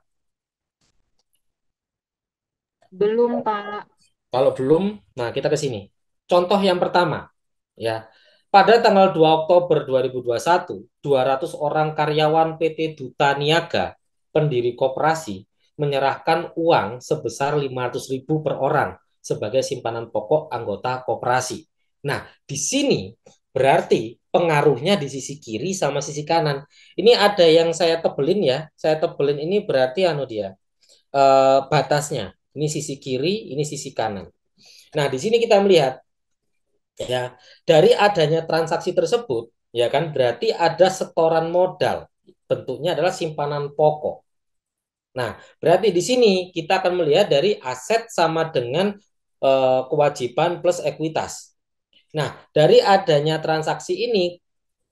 E: Belum, Pak.
B: Kalau belum, nah kita ke sini. Contoh yang pertama, ya. Pada tanggal 2 Oktober 2021, 200 orang karyawan PT Duta Niaga, pendiri koperasi, menyerahkan uang sebesar 500.000 per orang sebagai simpanan pokok anggota koperasi. Nah, di sini berarti pengaruhnya di sisi kiri sama sisi kanan. Ini ada yang saya tebelin ya. Saya tebelin ini berarti batasnya. Ini sisi kiri, ini sisi kanan. Nah, di sini kita melihat ya, dari adanya transaksi tersebut, ya kan berarti ada setoran modal. Bentuknya adalah simpanan pokok. Nah, berarti di sini kita akan melihat dari aset sama dengan kewajiban plus ekuitas. Nah, dari adanya transaksi ini,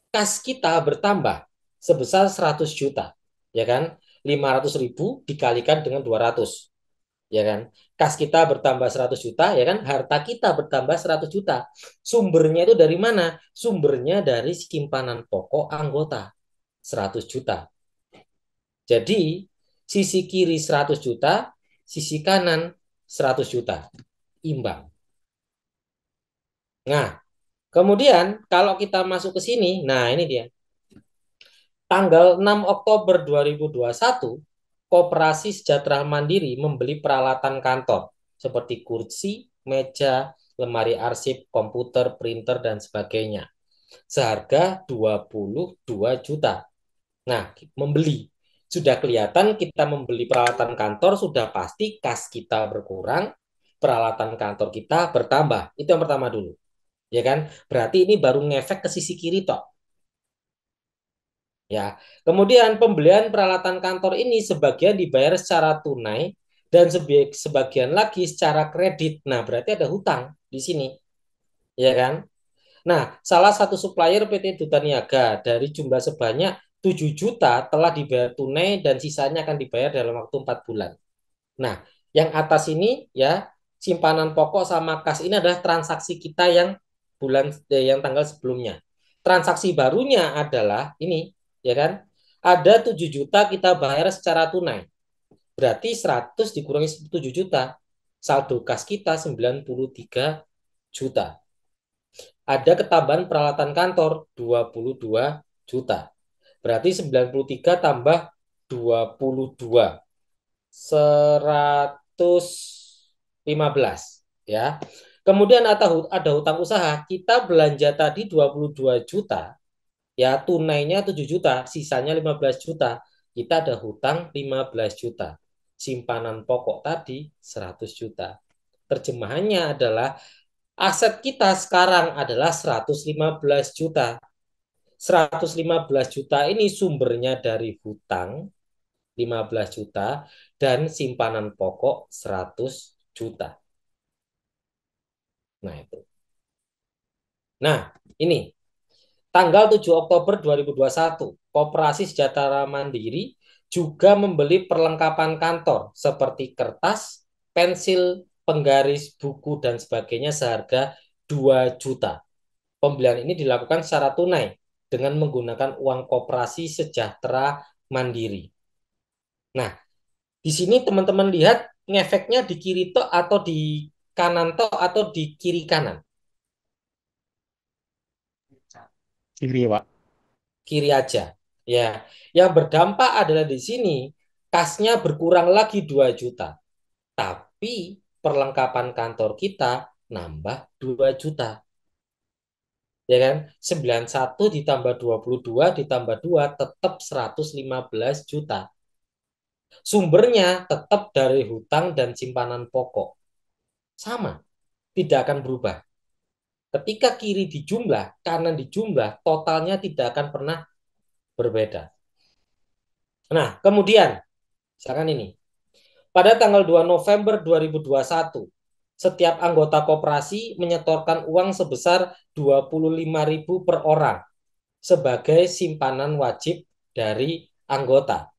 B: kas kita bertambah sebesar 100 juta, ya kan? 500.000 dikalikan dengan 200, ya kan? Kas kita bertambah 100 juta, ya kan? Harta kita bertambah 100 juta. Sumbernya itu dari mana? Sumbernya dari simpanan pokok anggota 100 juta. Jadi, sisi kiri 100 juta, sisi kanan 100 juta. Imbang. Nah, kemudian kalau kita masuk ke sini, nah ini dia. Tanggal 6 Oktober 2021, Koperasi Sejahtera Mandiri membeli peralatan kantor seperti kursi, meja, lemari arsip, komputer, printer, dan sebagainya. Seharga 22 juta. Nah, membeli. Sudah kelihatan kita membeli peralatan kantor, sudah pasti kas kita berkurang, peralatan kantor kita bertambah. Itu yang pertama dulu. Ya kan? Berarti ini baru ngefek ke sisi kiri toh. Ya, kemudian pembelian peralatan kantor ini sebagian dibayar secara tunai dan sebagian lagi secara kredit. Nah, berarti ada hutang di sini, ya kan? Nah, salah satu supplier PT Duta Niaga dari jumlah sebanyak 7 juta telah dibayar tunai dan sisanya akan dibayar dalam waktu 4 bulan. Nah, yang atas ini ya, simpanan pokok sama kas ini adalah transaksi kita yang tanggal sebelumnya. Transaksi barunya adalah ini, ya kan? Ada 7 juta kita bayar secara tunai. Berarti 100 dikurangi 7 juta. Saldo kas kita 93 juta. Ada ketambahan peralatan kantor 22 juta. Berarti 93 tambah 22. 115 ya. Kemudian ada hutang usaha, kita belanja tadi 22 juta, ya tunainya 7 juta, sisanya 15 juta. Kita ada hutang 15 juta. Simpanan pokok tadi 100 juta. Terjemahannya adalah aset kita sekarang adalah 115 juta. 115 juta ini sumbernya dari hutang 15 juta dan simpanan pokok 100 juta. Nah, itu. Nah, ini tanggal 7 Oktober 2021, Koperasi Sejahtera Mandiri juga membeli perlengkapan kantor seperti kertas, pensil, penggaris, buku, dan sebagainya seharga 2 juta. Pembelian ini dilakukan secara tunai dengan menggunakan uang Koperasi Sejahtera Mandiri. Nah, di sini teman-teman lihat ngefeknya di kiri to atau di kanan to atau di kiri kanan?
D: Kiri, Pak.
B: Kiri aja. Ya, yang berdampak adalah di sini kasnya berkurang lagi 2 juta. Tapi perlengkapan kantor kita nambah 2 juta. Ya kan? 91 ditambah 22 ditambah 2 tetap 115 juta. Sumbernya tetap dari hutang dan simpanan pokok. Sama, tidak akan berubah. Ketika kiri dijumlah, kanan dijumlah, totalnya tidak akan pernah berbeda. Nah, kemudian, misalkan ini. Pada tanggal 2 November 2021, setiap anggota koperasi menyetorkan uang sebesar 25.000 per orang sebagai simpanan wajib dari anggota.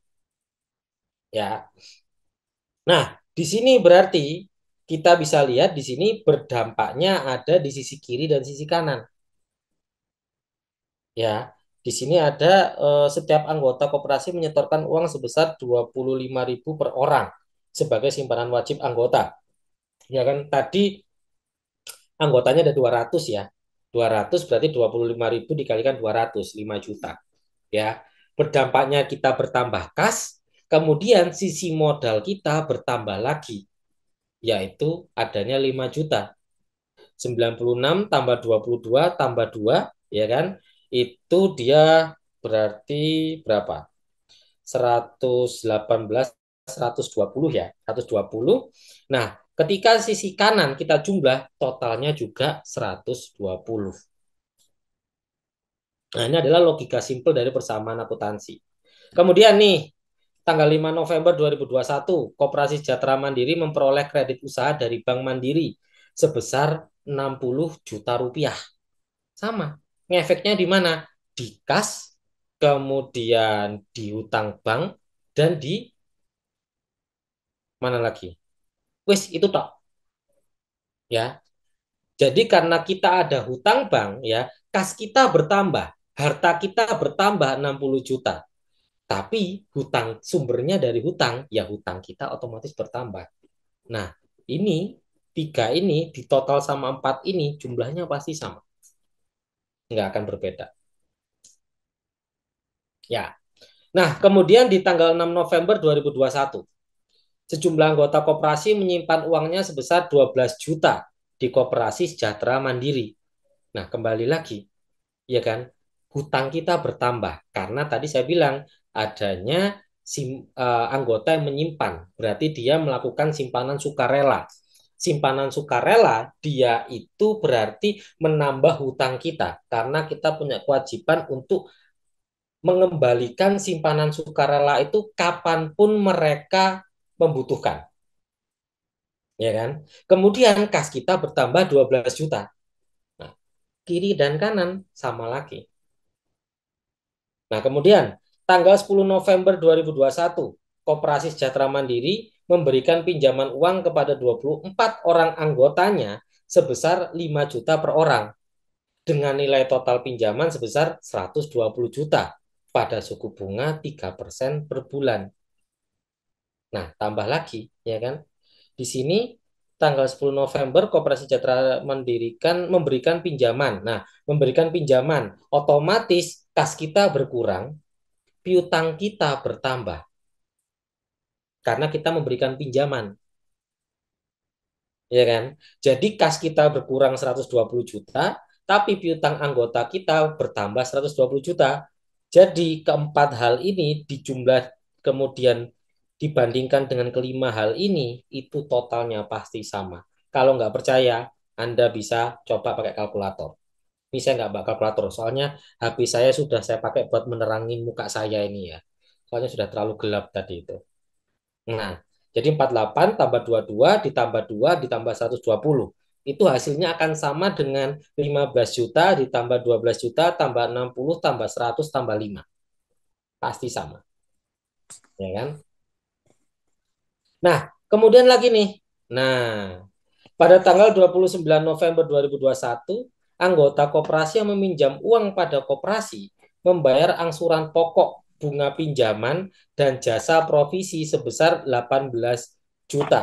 B: Ya. Nah, di sini berarti kita bisa lihat di sini berdampaknya ada di sisi kiri dan sisi kanan. Ya, di sini ada setiap anggota koperasi menyetorkan uang sebesar 25.000 per orang sebagai simpanan wajib anggota. Ya kan, tadi anggotanya ada 200 ya. 200 berarti 25.000 dikalikan 200, 5 juta. Ya, berdampaknya kita bertambah kas, kemudian sisi modal kita bertambah lagi, yaitu adanya 5 juta. 96 tambah 22 tambah 2, ya kan? Itu dia berarti berapa? 118, 120 ya, 120. Nah, ketika sisi kanan kita jumlah, totalnya juga 120. Nah, ini adalah logika simpel dari persamaan akuntansi. Kemudian nih, tanggal 5 November 2021, Koperasi Sejahtera Mandiri memperoleh kredit usaha dari Bank Mandiri sebesar 60 juta rupiah. Sama. Ngefeknya di mana? Di kas, kemudian di hutang bank, dan di mana lagi? Wis, itu tok. Ya. Jadi karena kita ada hutang bank, ya, kas kita bertambah, harta kita bertambah 60 juta. Tapi hutang sumbernya dari hutang, ya hutang kita otomatis bertambah. Nah, ini tiga ini di total sama empat ini jumlahnya pasti sama, nggak akan berbeda. Ya. Nah, kemudian di tanggal 6 November 2021, sejumlah anggota koperasi menyimpan uangnya sebesar 12 juta di Koperasi Sejahtera Mandiri. Nah, kembali lagi, ya kan? Hutang kita bertambah karena tadi saya bilang adanya anggota yang menyimpan, berarti dia melakukan simpanan sukarela. Simpanan sukarela dia itu berarti menambah hutang kita karena kita punya kewajiban untuk mengembalikan simpanan sukarela itu kapanpun mereka membutuhkan, ya kan? Kemudian kas kita bertambah 12 juta. Nah, kiri dan kanan sama lagi. Nah, kemudian tanggal 10 November 2021, Koperasi Sejahtera Mandiri memberikan pinjaman uang kepada 24 orang anggotanya sebesar 5 juta per orang dengan nilai total pinjaman sebesar 120 juta pada suku bunga 3% per bulan. Nah, tambah lagi, ya kan? Di sini tanggal 10 November Koperasi Sejahtera memberikan pinjaman. Nah, memberikan pinjaman, otomatis kas kita berkurang, piutang kita bertambah karena kita memberikan pinjaman, ya kan? Jadi kas kita berkurang 120 juta, tapi piutang anggota kita bertambah 120 juta. Jadi keempat hal ini dijumlah kemudian dibandingkan dengan kelima hal ini, itu totalnya pasti sama. Kalau nggak percaya, Anda bisa coba pakai kalkulator. Ini saya nggak bakal kalkulator, soalnya HP saya sudah saya pakai buat menerangin muka saya ini ya. Soalnya sudah terlalu gelap tadi itu. Nah, jadi 48 tambah 22 ditambah 2 ditambah 120. Itu hasilnya akan sama dengan 15 juta ditambah 12 juta tambah 60 tambah 100 tambah 5. Pasti sama, ya kan? Nah, kemudian lagi nih. Nah, pada tanggal 29 November 2021, anggota koperasi yang meminjam uang pada koperasi membayar angsuran pokok bunga pinjaman dan jasa provisi sebesar 18 juta.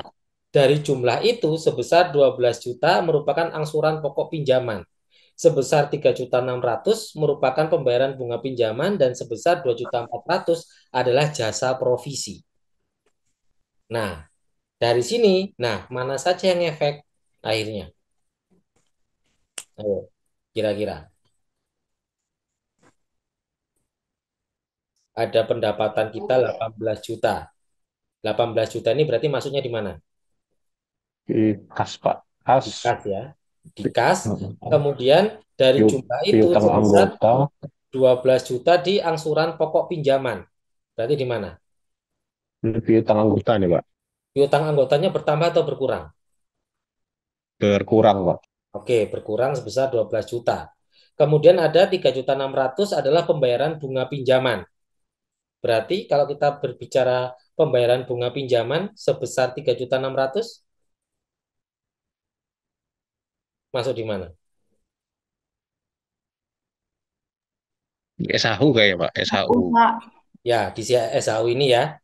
B: Dari jumlah itu, sebesar 12 juta merupakan angsuran pokok pinjaman. Sebesar 3.600.000 merupakan pembayaran bunga pinjaman dan sebesar 2.400.000 adalah jasa provisi. Nah, dari sini, nah mana saja yang efek akhirnya? Ayo, kira-kira. Ada pendapatan kita 18 juta. 18 juta ini berarti masuknya di mana?
D: Di kas, Pak. Kas.
B: Di kas ya. Di kas.
D: Heeh.
B: Kemudian dari jumlah itu
D: Piutang
B: sebesar
D: anggota,
B: 12 juta di angsuran pokok pinjaman. Berarti di mana?
D: piutang anggota nih, Pak.
B: Piutang anggotanya bertambah atau berkurang?
D: berkurang, Pak.
B: Oke, berkurang sebesar 12 juta. Kemudian ada 3.600.000 adalah pembayaran bunga pinjaman. Berarti kalau kita berbicara pembayaran bunga pinjaman sebesar 3.600.000 masuk di mana?
D: SAHU kayak Pak,
C: Aku,
D: SAHU.
C: Pak.
B: Ya, di SAU ini ya.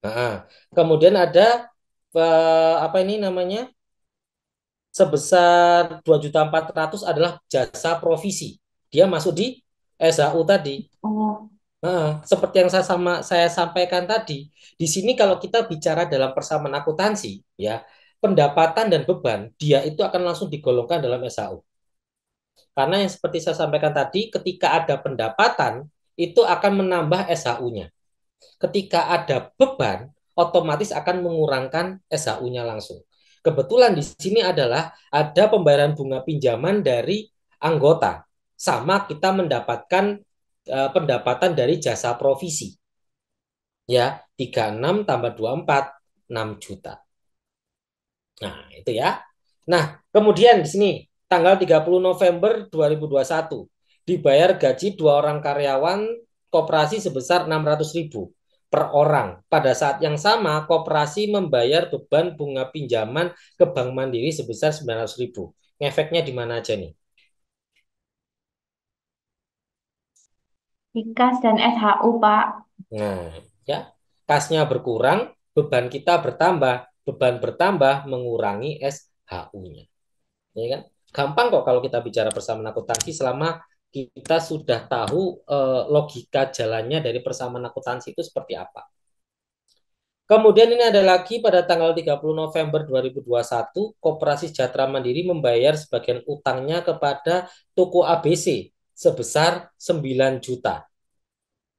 B: Nah, kemudian ada apa ini namanya? Sebesar 2.400.000 adalah jasa provisi. Dia masuk di SAU tadi.
C: Oh,
B: Seperti yang saya sampaikan tadi, di sini kalau kita bicara dalam persamaan akuntansi, ya pendapatan dan beban dia itu akan langsung digolongkan dalam SAU. Karena yang seperti saya sampaikan tadi, ketika ada pendapatan itu akan menambah SAU-nya. Ketika ada beban, otomatis akan mengurangkan SHU-nya langsung. Kebetulan di sini adalah ada pembayaran bunga pinjaman dari anggota, sama kita mendapatkan pendapatan dari jasa provisi. Ya, 36 tambah 24, 6 juta. Nah, itu ya. Nah, kemudian di sini tanggal 30 November 2021 dibayar gaji 2 orang karyawan koperasi sebesar 600.000 per orang. Pada saat yang sama, koperasi membayar beban bunga pinjaman ke Bank Mandiri sebesar 900.000. Efeknya di mana aja nih?
C: di kas dan SHU, Pak.
B: Nah, ya, kasnya berkurang, beban kita bertambah, beban bertambah mengurangi SHU-nya. Ya kan? Gampang kok kalau kita bicara persamaan akuntansi selama kita sudah tahu logika jalannya dari persamaan akuntansi itu seperti apa. Kemudian ini ada lagi pada tanggal 30 November 2021, Koperasi Sejahtera Mandiri membayar sebagian utangnya kepada toko ABC sebesar 9 juta.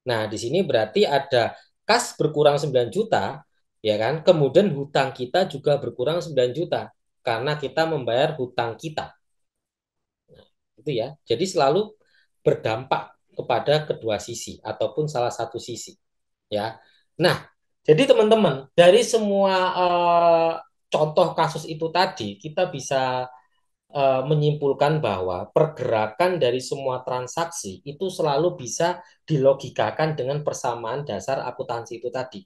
B: Nah, di sini berarti ada kas berkurang 9 juta, ya kan? Kemudian hutang kita juga berkurang 9 juta karena kita membayar hutang kita. Itu ya. Jadi selalu berdampak kepada kedua sisi ataupun salah satu sisi, ya. Nah, jadi teman-teman, dari semua contoh kasus itu tadi kita bisa menyimpulkan bahwa pergerakan dari semua transaksi itu selalu bisa dilogikakan dengan persamaan dasar akuntansi itu tadi.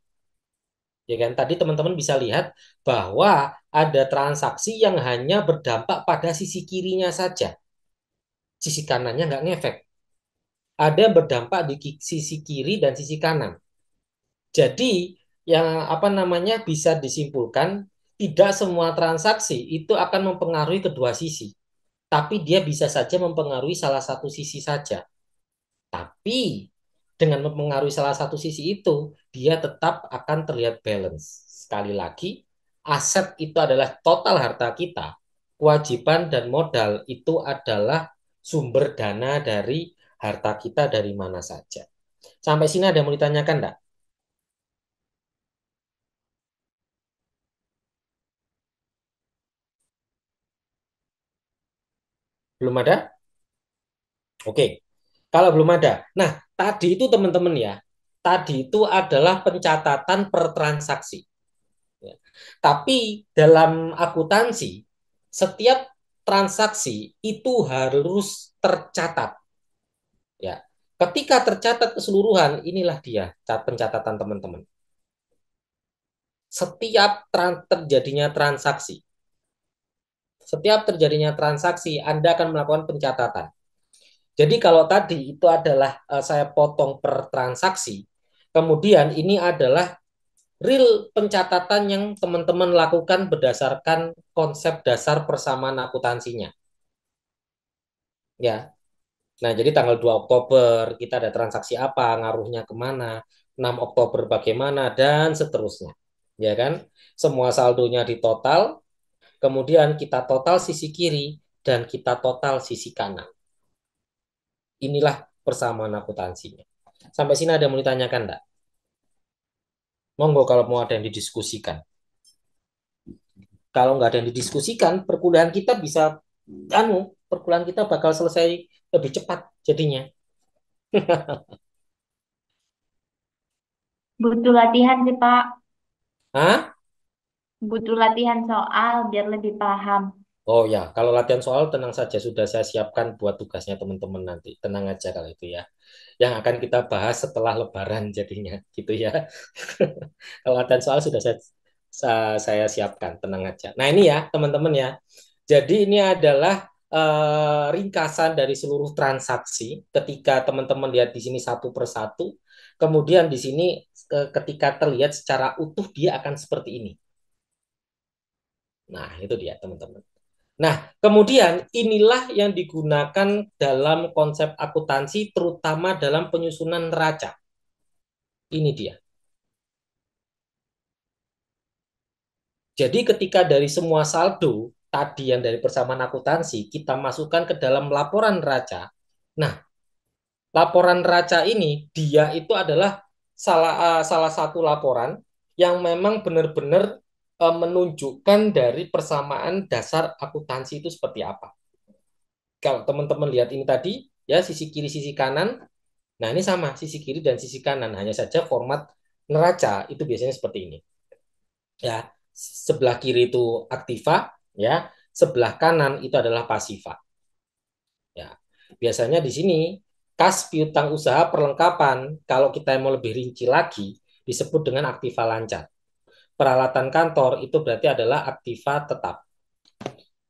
B: Ya kan? Tadi teman-teman bisa lihat bahwa ada transaksi yang hanya berdampak pada sisi kirinya saja. Sisi kanannya nggak ngefek. Ada yang berdampak di sisi kiri dan sisi kanan. Jadi yang apa namanya bisa disimpulkan tidak semua transaksi itu akan mempengaruhi kedua sisi, tapi dia bisa saja mempengaruhi salah satu sisi saja. Tapi dengan mempengaruhi salah satu sisi itu, dia tetap akan terlihat balance. Sekali lagi, aset itu adalah total harta kita. Kewajiban dan modal itu adalah sumber dana dari harta kita dari mana saja. Sampai sini ada yang mau ditanyakan enggak? Belum ada? Oke. Kalau belum ada. Nah, tadi itu teman-teman ya, tadi itu adalah pencatatan per transaksi. Ya. Tapi dalam akuntansi, setiap transaksi itu harus tercatat. Ya. Ketika tercatat keseluruhan, inilah dia pencatatan teman-teman. Setiap terjadinya transaksi, Anda akan melakukan pencatatan. Jadi kalau tadi itu adalah saya potong per transaksi, kemudian ini adalah real pencatatan yang teman-teman lakukan berdasarkan konsep dasar persamaan akuntansinya. Ya. Nah, jadi tanggal 2 Oktober kita ada transaksi apa, ngaruhnya kemana, 6 Oktober bagaimana, dan seterusnya. Ya kan? Semua saldonya ditotal, kemudian kita total sisi kiri, dan kita total sisi kanan. Inilah persamaan akuntansinya. Sampai sini ada yang mau ditanyakan enggak? Monggo kalau mau ada yang didiskusikan. Kalau nggak ada yang didiskusikan, perkuliahan kita bakal selesai lebih cepat jadinya.
C: Butuh latihan sih, Pak.
B: Hah?
C: Butuh latihan soal biar lebih paham.
B: Oh ya, kalau latihan soal tenang saja sudah saya siapkan buat tugasnya teman-teman nanti. Tenang aja kalau itu ya. Yang akan kita bahas setelah Lebaran jadinya, gitu ya. Kalau latihan soal sudah saya siapkan, tenang aja. Nah ini ya teman-teman ya. Jadi ini adalah ringkasan dari seluruh transaksi. Ketika teman-teman lihat di sini satu persatu, kemudian di sini ketika terlihat secara utuh dia akan seperti ini. Nah itu dia teman-teman. Nah, kemudian inilah yang digunakan dalam konsep akuntansi, terutama dalam penyusunan neraca. Ini dia. Jadi ketika dari semua saldo tadi yang dari persamaan akuntansi, kita masukkan ke dalam laporan neraca. Nah, laporan neraca ini, dia itu adalah salah satu laporan yang memang benar-benar menunjukkan dari persamaan dasar akuntansi itu seperti apa. Kalau teman-teman lihat ini tadi, ya sisi kiri, sisi kanan. Nah, ini sama, sisi kiri dan sisi kanan. Hanya saja format neraca itu biasanya seperti ini. Ya, sebelah kiri itu aktiva, ya, sebelah kanan itu adalah pasiva. Ya, biasanya di sini kas piutang usaha perlengkapan, kalau kita mau lebih rinci lagi, disebut dengan aktiva lancar. Peralatan kantor itu berarti adalah aktiva tetap.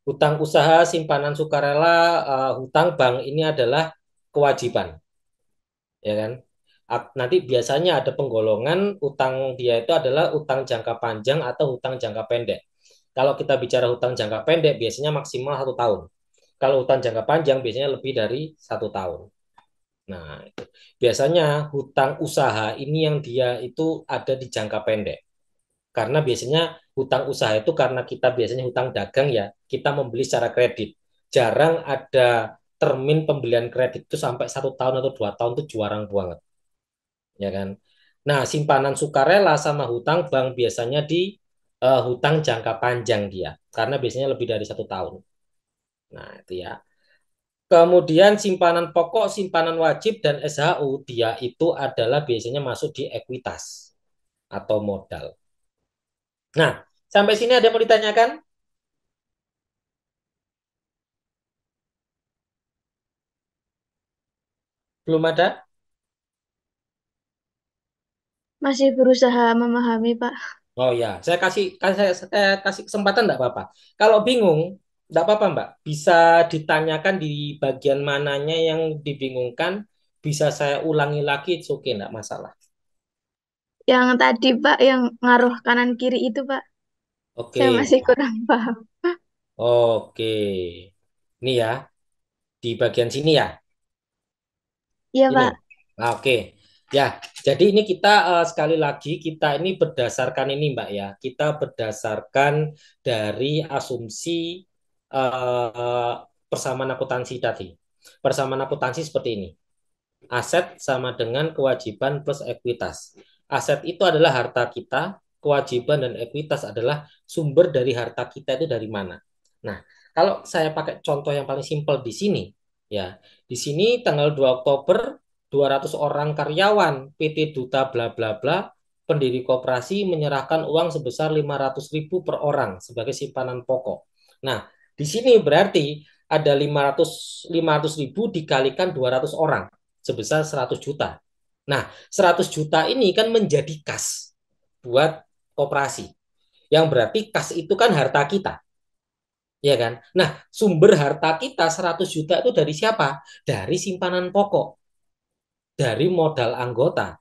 B: Hutang usaha, simpanan sukarela, hutang bank ini adalah kewajiban, ya kan? Nanti biasanya ada penggolongan utang dia itu adalah utang jangka panjang atau utang jangka pendek. Kalau kita bicara hutang jangka pendek, biasanya maksimal 1 tahun. Kalau hutang jangka panjang, biasanya lebih dari 1 tahun. Nah, itu. Biasanya hutang usaha ini yang dia itu ada di jangka pendek. Karena biasanya hutang usaha itu karena kita biasanya hutang dagang ya, kita membeli secara kredit. Jarang ada termin pembelian kredit itu sampai 1 tahun atau 2 tahun itu jarang banget, ya kan? Nah, simpanan sukarela sama hutang bank biasanya di hutang jangka panjang dia, karena biasanya lebih dari 1 tahun. Nah, itu ya. Kemudian simpanan pokok, simpanan wajib, dan SHU, dia itu adalah biasanya masuk di ekuitas atau modal. Nah, sampai sini ada yang mau ditanyakan? Belum ada?
C: Masih berusaha memahami, Pak.
B: Oh ya, saya kasih kesempatan enggak apa-apa. Kalau bingung, enggak apa-apa, Mbak. Bisa ditanyakan di bagian mananya yang dibingungkan, bisa saya ulangi lagi, oke, okay, enggak masalah.
C: Yang tadi, Pak, yang ngaruh kanan kiri itu, Pak. Saya
B: Oke.
C: masih kurang paham.
B: Oke. Ini ya, di bagian sini ya.
C: Iya,
B: Ini.
C: Pak.
B: Nah, oke. Ya, jadi ini kita sekali lagi kita ini berdasarkan ini Mbak ya. Kita berdasarkan dari asumsi eh, persamaan akuntansi tadi. Persamaan akuntansi seperti ini. Aset sama dengan kewajiban plus ekuitas. Aset itu adalah harta kita, kewajiban dan ekuitas adalah sumber dari harta kita itu dari mana. Nah, kalau saya pakai contoh yang paling simpel di sini, ya, di sini tanggal 2 Oktober 200 orang karyawan PT Duta bla bla bla pendiri koperasi menyerahkan uang sebesar 500.000 per orang sebagai simpanan pokok. Nah, di sini berarti ada 500 ribu dikalikan 200 orang sebesar 100 juta. Nah, 100 juta ini kan menjadi kas buat koperasi. Yang berarti kas itu kan harta kita. Ya kan? Nah, sumber harta kita 100 juta itu dari siapa? Dari simpanan pokok, dari modal anggota.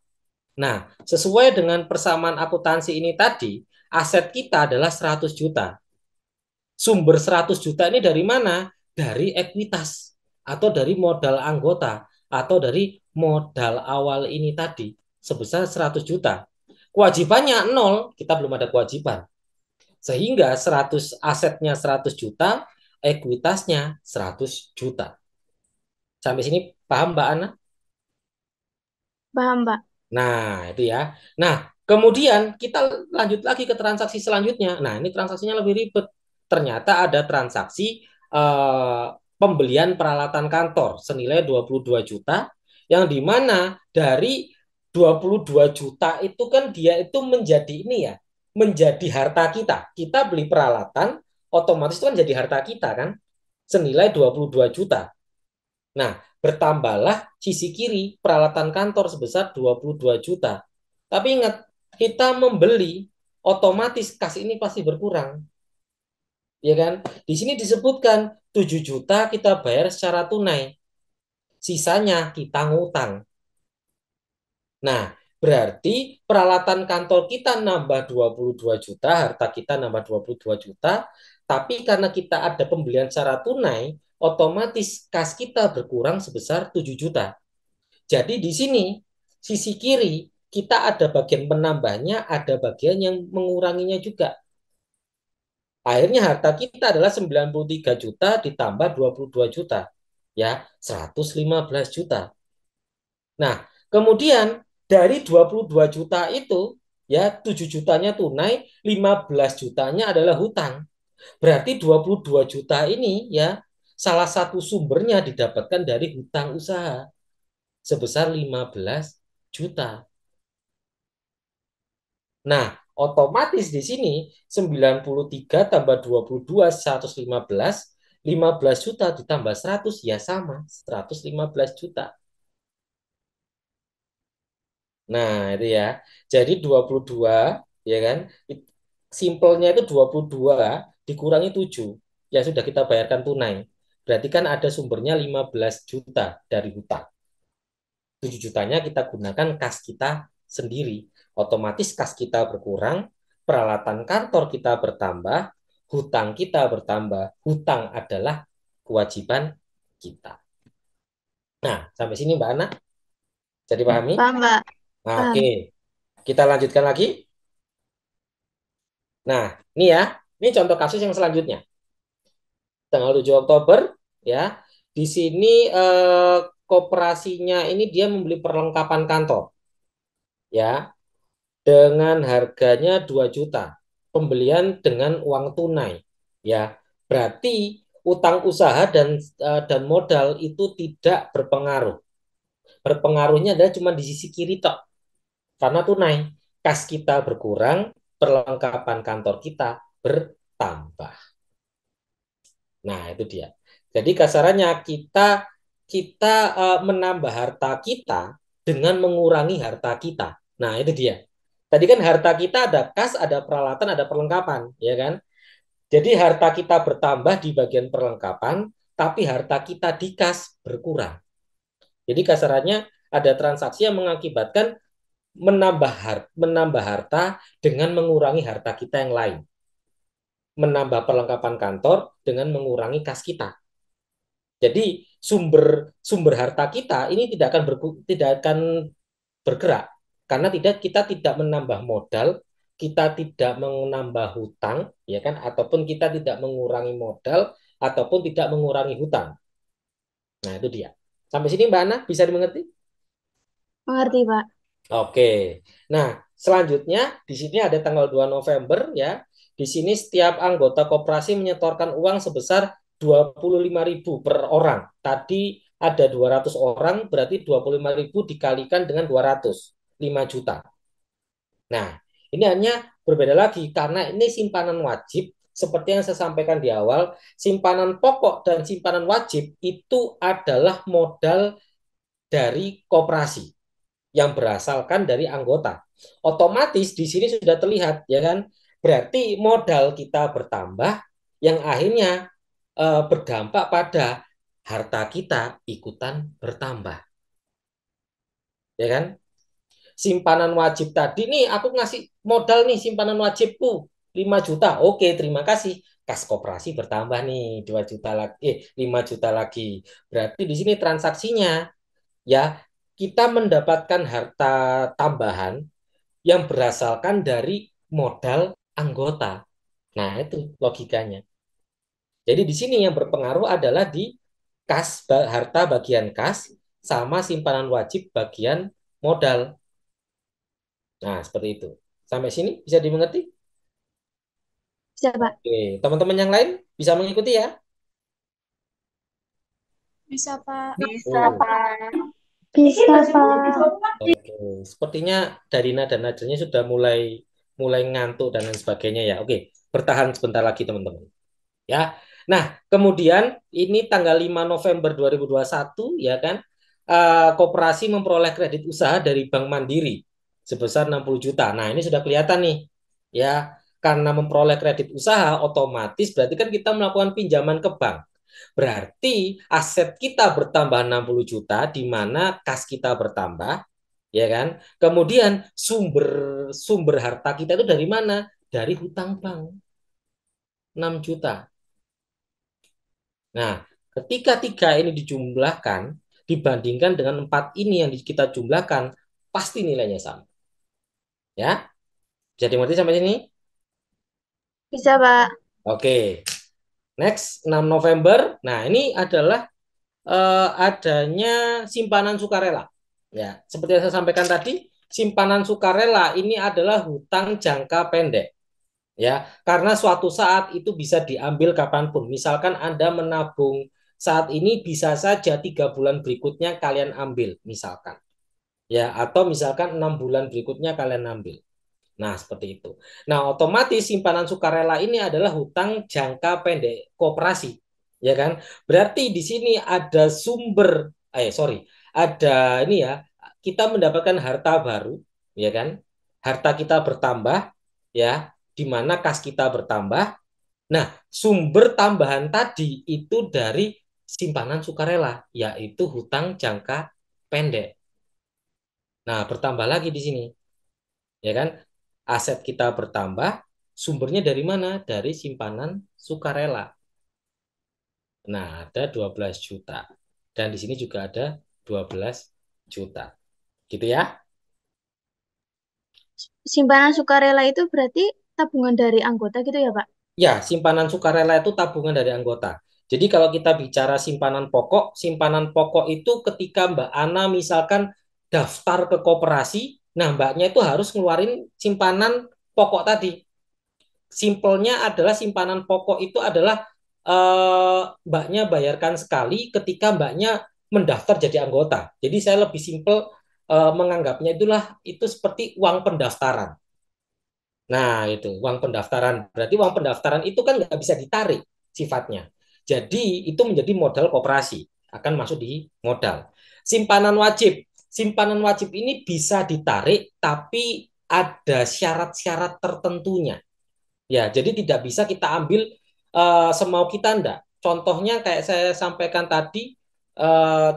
B: Nah, sesuai dengan persamaan akuntansi ini tadi, aset kita adalah 100 juta. Sumber 100 juta ini dari mana? Dari ekuitas atau dari modal anggota atau dari modal awal ini tadi sebesar 100 juta. Kewajibannya nol, kita belum ada kewajiban. Sehingga 100 asetnya 100 juta, ekuitasnya 100 juta. Sampai sini paham Mbak Ana?
C: Paham, Pak.
B: Nah, itu ya. Nah, kemudian kita lanjut lagi ke transaksi selanjutnya. Nah, ini transaksinya lebih ribet. Ternyata ada transaksi eh, pembelian peralatan kantor senilai 22 juta yang dimana dari 22 juta itu kan dia itu menjadi ini ya, menjadi harta kita. Kita beli peralatan otomatis itu kan jadi harta kita kan, senilai 22 juta. Nah, bertambahlah sisi kiri peralatan kantor sebesar 22 juta. Tapi ingat, kita membeli, otomatis kas ini pasti berkurang. Ya kan? Di sini disebutkan 7 juta kita bayar secara tunai. Sisanya kita ngutang. Nah, berarti peralatan kantor kita nambah 22 juta, harta kita nambah 22 juta, tapi karena kita ada pembelian secara tunai, otomatis kas kita berkurang sebesar 7 juta. Jadi di sini, sisi kiri, kita ada bagian penambahnya, ada bagian yang menguranginya juga. Akhirnya harta kita adalah 93 juta ditambah 22 juta. Ya, 115 juta. Nah, kemudian dari 22 juta itu, ya 7 jutanya tunai, 15 jutanya adalah hutang. Berarti 22 juta ini ya salah satu sumbernya didapatkan dari hutang usaha sebesar 15 juta. Nah, otomatis di sini 93 tambah 22 115, 15 juta ditambah 100 ya sama 115 juta. Nah, itu ya. Jadi 22 ya kan? Simpelnya itu 22 dikurangi 7 yang sudah kita bayarkan tunai. Berarti kan ada sumbernya 15 juta dari hutang. 7 jutanya kita gunakan kas kita sendiri. Otomatis kas kita berkurang, peralatan kantor kita bertambah, hutang kita bertambah. Hutang adalah kewajiban kita. Nah, sampai sini Mbak Ana. Jadi pahami?
C: Paham, Pak?
B: Nah,
C: Paham.
B: oke. Kita lanjutkan lagi. Nah, ini ya. Ini contoh kasus yang selanjutnya. Tanggal 7 Oktober, ya. Di sini koperasinya ini dia membeli perlengkapan kantor. Ya, dengan harganya 2 juta. Pembelian dengan uang tunai. Ya, berarti utang usaha dan modal itu tidak berpengaruh. Berpengaruhnya adalah cuma di sisi kiri tok. Karena tunai, kas kita berkurang, perlengkapan kantor kita bertambah. Nah, itu dia. Jadi kasarannya kita menambah harta kita dengan mengurangi harta kita. Nah, itu dia. Tadi kan harta kita ada kas, ada peralatan, ada perlengkapan, ya kan? Jadi harta kita bertambah di bagian perlengkapan, tapi harta kita di kas berkurang. Jadi kasarannya ada transaksi yang mengakibatkan menambah harta dengan mengurangi harta kita yang lain. Menambah perlengkapan kantor dengan mengurangi kas kita. Jadi sumber harta kita ini tidak akan bergerak karena kita tidak menambah modal, kita tidak menambah hutang, ya kan? Ataupun kita tidak mengurangi modal ataupun tidak mengurangi hutang. Nah, itu dia. Sampai sini Mbak Ana bisa dimengerti?
C: Mengerti, Pak?
B: Oke. Nah, selanjutnya di sini ada tanggal 2 November ya. Di sini setiap anggota koperasi menyetorkan uang sebesar 25.000 per orang. Tadi ada 200 orang, berarti 25.000 dikalikan dengan 200, 5 juta. Nah, ini hanya berbeda lagi karena ini simpanan wajib. Seperti yang saya sampaikan di awal, simpanan pokok dan simpanan wajib itu adalah modal dari koperasi yang berasalkan dari anggota. Otomatis di sini sudah terlihat, ya kan? Berarti modal kita bertambah, yang akhirnya berdampak pada harta kita ikutan bertambah, ya kan? Simpanan wajib tadi nih, aku ngasih modal nih simpanan wajibku 5 juta. Oke, terima kasih. Kas koperasi bertambah nih 2 juta lagi, 5 juta lagi. Berarti di sini transaksinya ya kita mendapatkan harta tambahan yang berasalkan dari modal anggota. Nah, itu logikanya. Jadi di sini yang berpengaruh adalah di kas harta bagian kas sama simpanan wajib bagian modal. Nah, seperti itu. Sampai sini bisa dimengerti?
C: Bisa, Pak?
B: Oke, teman-teman yang lain bisa mengikuti ya?
F: Bisa, Pak.
E: Bisa,
B: Oh,
E: Pak.
C: Bisa, Pak.
B: oke. Sepertinya dari nada nadanya sudah mulai mulai ngantuk dan lain sebagainya ya. Oke, bertahan sebentar lagi teman-teman. ya. Nah, kemudian ini tanggal 5 November 2021 ya kan, koperasi memperoleh kredit usaha dari Bank Mandiri sebesar 60 juta. Nah, ini sudah kelihatan nih. Ya, karena memperoleh kredit usaha otomatis berarti kan kita melakukan pinjaman ke bank. Berarti aset kita bertambah 60 juta di mana kas kita bertambah, ya kan? Kemudian sumber sumber harta kita itu dari mana? Dari hutang bank 6 juta. Nah, ketika tiga ini dijumlahkan, dibandingkan dengan empat ini yang kita jumlahkan, pasti nilainya sama. Ya, bisa dimengerti sampai sini?
C: Bisa, Pak.
B: Oke, next 6 November. Nah, ini adalah adanya simpanan sukarela. Ya, seperti yang saya sampaikan tadi, simpanan sukarela ini adalah hutang jangka pendek. Ya, karena suatu saat itu bisa diambil kapanpun. Misalkan Anda menabung saat ini, bisa saja 3 bulan berikutnya kalian ambil, misalkan. Ya, atau misalkan 6 bulan berikutnya kalian ambil. Nah, seperti itu. Nah, otomatis simpanan sukarela ini adalah hutang jangka pendek koperasi, ya kan? Berarti di sini ada sumber, ada ini ya, kita mendapatkan harta baru, ya kan? Harta kita bertambah, ya, di mana kas kita bertambah. Nah, sumber tambahan tadi itu dari simpanan sukarela, yaitu hutang jangka pendek. Nah, bertambah lagi di sini, ya kan? Aset kita bertambah, sumbernya dari mana? Dari simpanan sukarela. Nah, ada 12 juta. Dan di sini juga ada 12 juta. Gitu ya.
C: Simpanan sukarela itu berarti tabungan dari anggota gitu ya, Pak?
B: Ya, simpanan sukarela itu tabungan dari anggota. Jadi kalau kita bicara simpanan pokok itu ketika Mbak Ana misalkan daftar ke koperasi, nah Mbaknya itu harus ngeluarin simpanan pokok tadi. Simpelnya adalah simpanan pokok itu adalah Mbaknya bayarkan sekali ketika Mbaknya mendaftar jadi anggota. Jadi saya lebih simpel menganggapnya itu seperti uang pendaftaran. Nah, itu uang pendaftaran. Berarti uang pendaftaran itu kan nggak bisa ditarik sifatnya. Jadi itu menjadi modal koperasi, akan masuk di modal. Simpanan wajib. Simpanan wajib ini bisa ditarik, tapi ada syarat-syarat tertentunya. Ya, jadi tidak bisa kita ambil semau kita enggak. Contohnya kayak saya sampaikan tadi,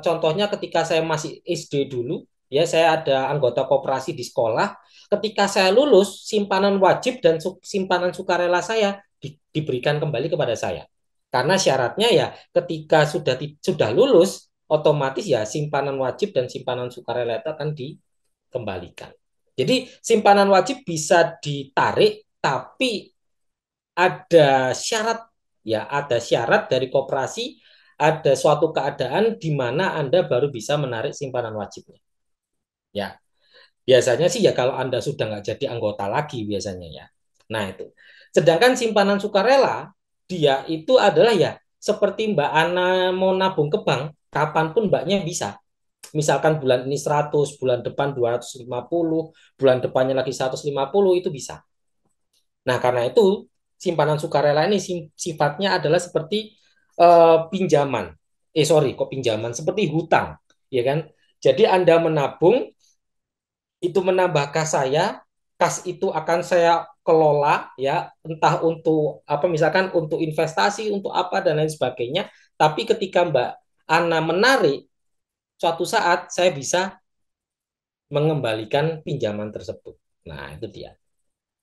B: contohnya ketika saya masih SD dulu, ya saya ada anggota koperasi di sekolah. Ketika saya lulus, simpanan wajib dan simpanan sukarela saya diberikan kembali kepada saya. Karena syaratnya ya ketika sudah lulus, otomatis ya simpanan wajib dan simpanan sukarela itu akan dikembalikan. Jadi simpanan wajib bisa ditarik, tapi ada syarat dari koperasi, ada suatu keadaan di mana Anda baru bisa menarik simpanan wajibnya. Ya, biasanya sih ya kalau Anda sudah nggak jadi anggota lagi biasanya ya. Nah itu. Sedangkan simpanan sukarela, dia itu adalah ya seperti Mbak Ana mau nabung ke bank, kapanpun Mbaknya bisa. Misalkan bulan ini 100, bulan depan 250, bulan depannya lagi 150, itu bisa. Nah, karena itu simpanan sukarela ini sifatnya adalah seperti pinjaman. Kok pinjaman? Seperti hutang, ya kan? Jadi Anda menabung, itu menambah kas saya, kas itu akan saya kelola, ya, entah untuk apa, misalkan untuk investasi, untuk apa dan lain sebagainya. Tapi ketika Mbak Ana menarik, suatu saat saya bisa mengembalikan pinjaman tersebut. Nah, itu dia,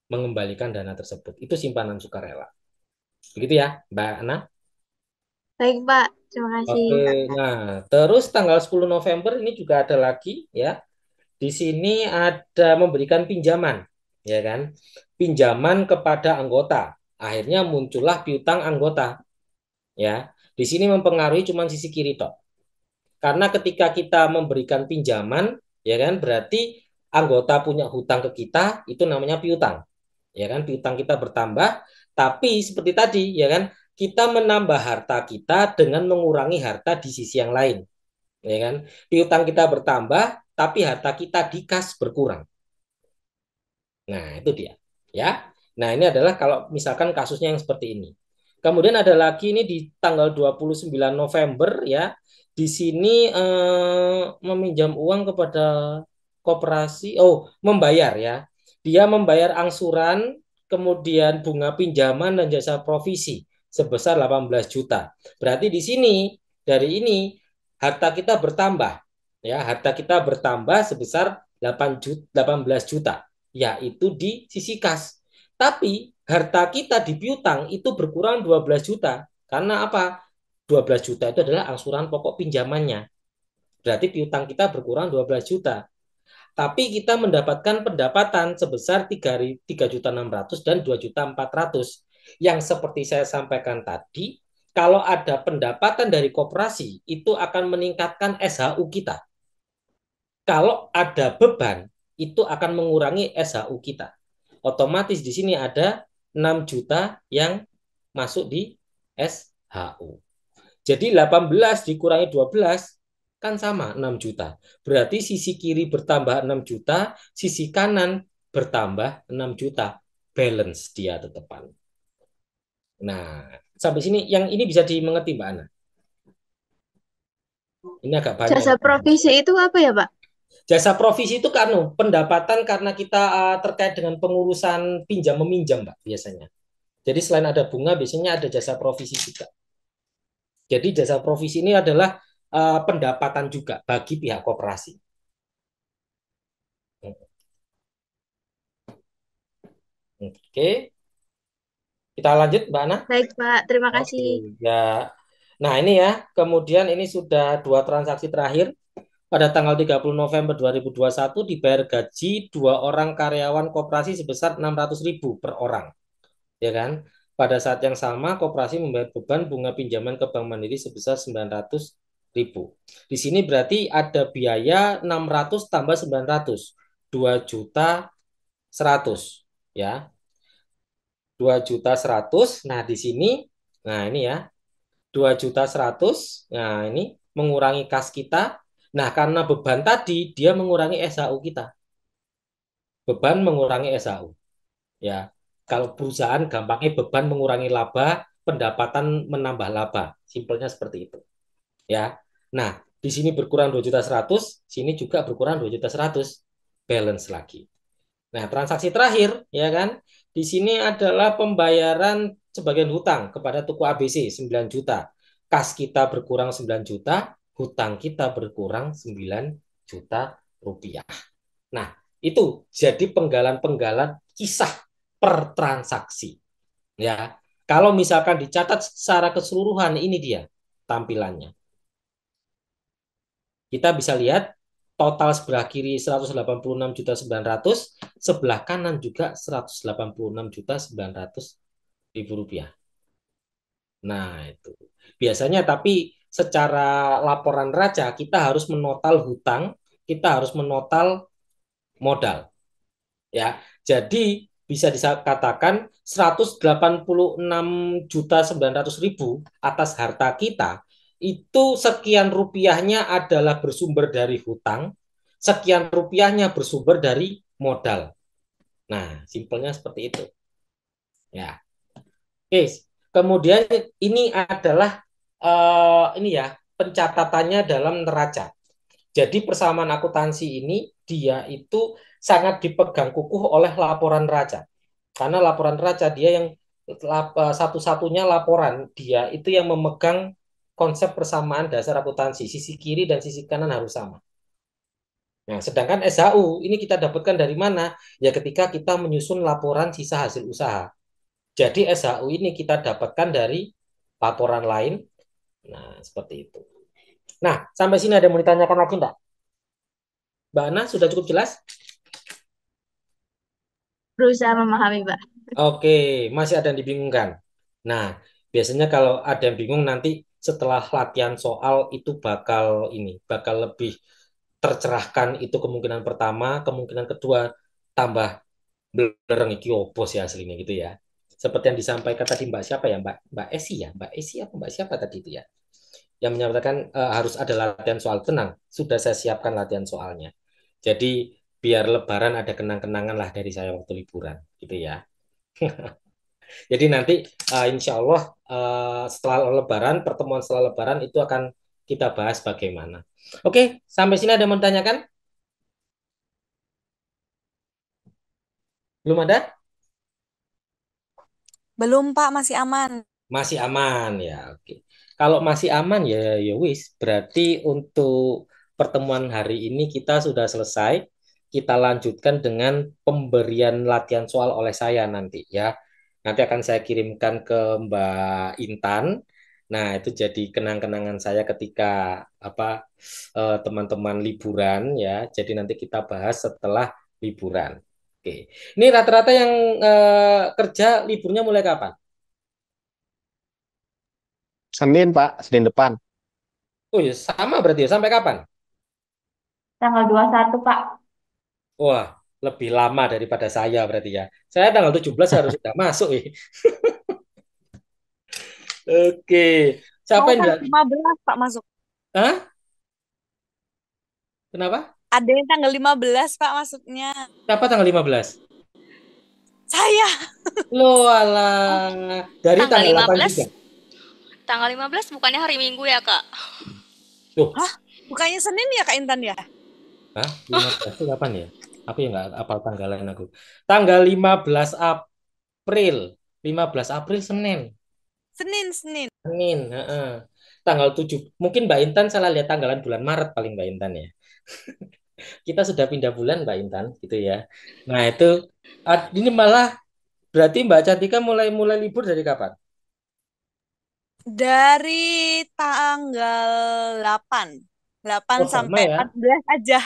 B: mengembalikan dana tersebut. Itu simpanan sukarela. Begitu ya, Mbak Ana?
C: Baik, Pak. Terima kasih.
B: Oke, nah terus tanggal 10 November ini juga ada lagi ya. Di sini ada memberikan pinjaman, ya kan? Pinjaman kepada anggota. Akhirnya muncullah piutang anggota, ya. Di sini mempengaruhi cuma sisi kiri toh. Karena ketika kita memberikan pinjaman, ya kan, berarti anggota punya hutang ke kita, itu namanya piutang. Ya kan, piutang kita bertambah, tapi seperti tadi, ya kan, kita menambah harta kita dengan mengurangi harta di sisi yang lain. Ya kan? Piutang kita bertambah, tapi harta kita di kas berkurang. Nah, itu dia. Ya. Nah, ini adalah kalau misalkan kasusnya yang seperti ini. Kemudian ada lagi ini di tanggal 29 November ya. Di sini meminjam uang kepada koperasi, membayar ya. Dia membayar angsuran, kemudian bunga pinjaman dan jasa provisi sebesar 18 juta. Berarti di sini dari ini harta kita bertambah ya, harta kita bertambah sebesar 18 juta yaitu di sisi kas. Tapi harta kita di piutang itu berkurang 12 juta. Karena apa? 12 juta itu adalah angsuran pokok pinjamannya. Berarti piutang kita berkurang 12 juta. Tapi kita mendapatkan pendapatan sebesar 3.600.000 dan 2.400.000. Yang seperti saya sampaikan tadi, kalau ada pendapatan dari koperasi, itu akan meningkatkan SHU kita. Kalau ada beban, itu akan mengurangi SHU kita. Otomatis di sini ada 6 juta yang masuk di SHU. Jadi 18 dikurangi 12 kan sama 6 juta. Berarti sisi kiri bertambah 6 juta, sisi kanan bertambah 6 juta. Balance dia tetepan. Nah, sampai sini yang ini bisa dimengerti Mbak Ana. Ini agak banyak.
C: Jasa provisi itu apa ya, Pak?
B: Jasa provisi itu kan pendapatan karena kita terkait dengan pengurusan pinjam meminjam Mbak biasanya. Jadi selain ada bunga biasanya ada jasa provisi juga. Jadi jasa provisi ini adalah pendapatan juga bagi pihak koperasi. Oke, kita lanjut Mbak Ana.
C: Baik, Pak. Terima
B: Oke,
C: kasih.
B: ya. Nah ini ya, kemudian ini sudah 2 transaksi terakhir. Pada tanggal 30 November 2021 dibayar gaji 2 orang karyawan koperasi sebesar 600.000 per orang. Ya kan? Pada saat yang sama koperasi membayar beban bunga pinjaman ke Bank Mandiri sebesar 900.000. Di sini berarti ada biaya 600 tambah 900, 2.100.000 ya. 2.100.000. Nah, di sini ini ya. 2.100.000. Nah, ini mengurangi kas kita. Nah, karena beban tadi dia mengurangi SHU kita. Beban mengurangi SHU. Ya. Kalau perusahaan gampangnya beban mengurangi laba, pendapatan menambah laba. Simpelnya seperti itu. Ya. Nah, di sini berkurang 2.100.000, sini juga berkurang 2.100.000. Balance lagi. Nah, transaksi terakhir ya kan. Di sini adalah pembayaran sebagian hutang kepada toko ABC 9 juta. Kas kita berkurang 9 juta, hutang kita berkurang 9 juta rupiah. Nah, itu jadi penggalan-penggalan kisah per transaksi. Ya. Kalau misalkan dicatat secara keseluruhan ini dia tampilannya. Kita bisa lihat total sebelah kiri 186.900.000, sebelah kanan juga 186.900.000 rupiah. Nah, itu. Biasanya tapi secara laporan neraca kita harus menotal hutang, kita harus menotal modal. Ya. Jadi bisa dikatakan 186.900.000 atas harta kita itu sekian rupiahnya adalah bersumber dari hutang, sekian rupiahnya bersumber dari modal. Nah, simpelnya seperti itu. Ya. Oke, kemudian ini adalah ini ya, pencatatannya dalam neraca. Jadi persamaan akuntansi ini dia itu sangat dipegang kukuh oleh laporan neraca. Karena laporan neraca dia yang satu-satunya laporan dia itu yang memegang konsep persamaan dasar akuntansi. Sisi kiri dan sisi kanan harus sama. Nah, sedangkan SHU ini kita dapatkan dari mana? Ya ketika kita menyusun laporan sisa hasil usaha. Jadi SHU ini kita dapatkan dari laporan lain. Nah, seperti itu. Nah, sampai sini ada yang mau ditanyakan lagi enggak? Mbak Ana, sudah cukup jelas?
C: Berusaha memahami, Pak.
B: Oke, masih ada yang dibingungkan. Nah, biasanya kalau ada yang bingung nanti setelah latihan soal itu bakal lebih tercerahkan itu kemungkinan pertama, kemungkinan kedua tambah blereng iki opo sih aslinya gitu ya. Seperti yang disampaikan tadi Mbak siapa ya? Mbak Esi ya? Mbak Esi apa Mbak siapa tadi itu ya? Yang menyatakan harus ada latihan soal. Tenang, sudah saya siapkan latihan soalnya. Jadi biar lebaran ada kenang-kenangan lah dari saya waktu liburan gitu ya. Jadi nanti insya Allah setelah Lebaran, pertemuan setelah Lebaran itu akan kita bahas bagaimana. Oke, sampai sini ada yang mau ditanyakan? Belum ada?
F: Belum, Pak, masih aman.
B: Masih aman ya. Oke. Kalau masih aman ya ya wis, berarti untuk pertemuan hari ini kita sudah selesai. Kita lanjutkan dengan pemberian latihan soal oleh saya nanti ya. Nanti akan saya kirimkan ke Mbak Intan. Nah, itu jadi kenang-kenangan saya ketika apa teman-teman liburan ya. Jadi nanti kita bahas setelah liburan. Oke. Ini rata-rata yang kerja liburnya mulai kapan?
D: Senin, Pak, Senin depan.
B: Oh ya, sama berarti ya. Sampai kapan?
C: Tanggal 21, Pak.
B: Wah, lebih lama daripada saya berarti ya. Saya tanggal 17 harus sudah masuk ya. Oke. Siapa
F: Saya
B: yang
F: tanggal
B: enggak?
F: 15, Pak, masuk.
B: Hah? Kenapa?
F: Ada yang tanggal 15, Pak, masuknya.
B: Siapa tanggal 15?
F: Saya.
B: Loh,
A: Oh,
B: alah. Dari
A: tanggal
B: tanggal 8 juga.
A: 15. Tanggal 15 bukannya hari Minggu ya, Kak?
B: Loh,
F: Hah? Bukannya Senin ya, Kak Intan ya?
B: hah? 15 itu kapan ya? Aku ya nggak apal tanggalan aku. Tanggal 15 April. 15 April Senin.
F: Senin, Senin.
B: Senin, heeh. Tanggal 7. Mungkin Mbak Intan salah lihat tanggalan bulan Maret paling Mbak Intan ya. Kita sudah pindah bulan Mbak Intan gitu ya. Nah, itu ini malah berarti Mbak Cantika mulai mulai libur dari kapan?
F: Dari tanggal 8. 8
B: Oh, sama
F: sampai
B: ya.
F: 14 aja.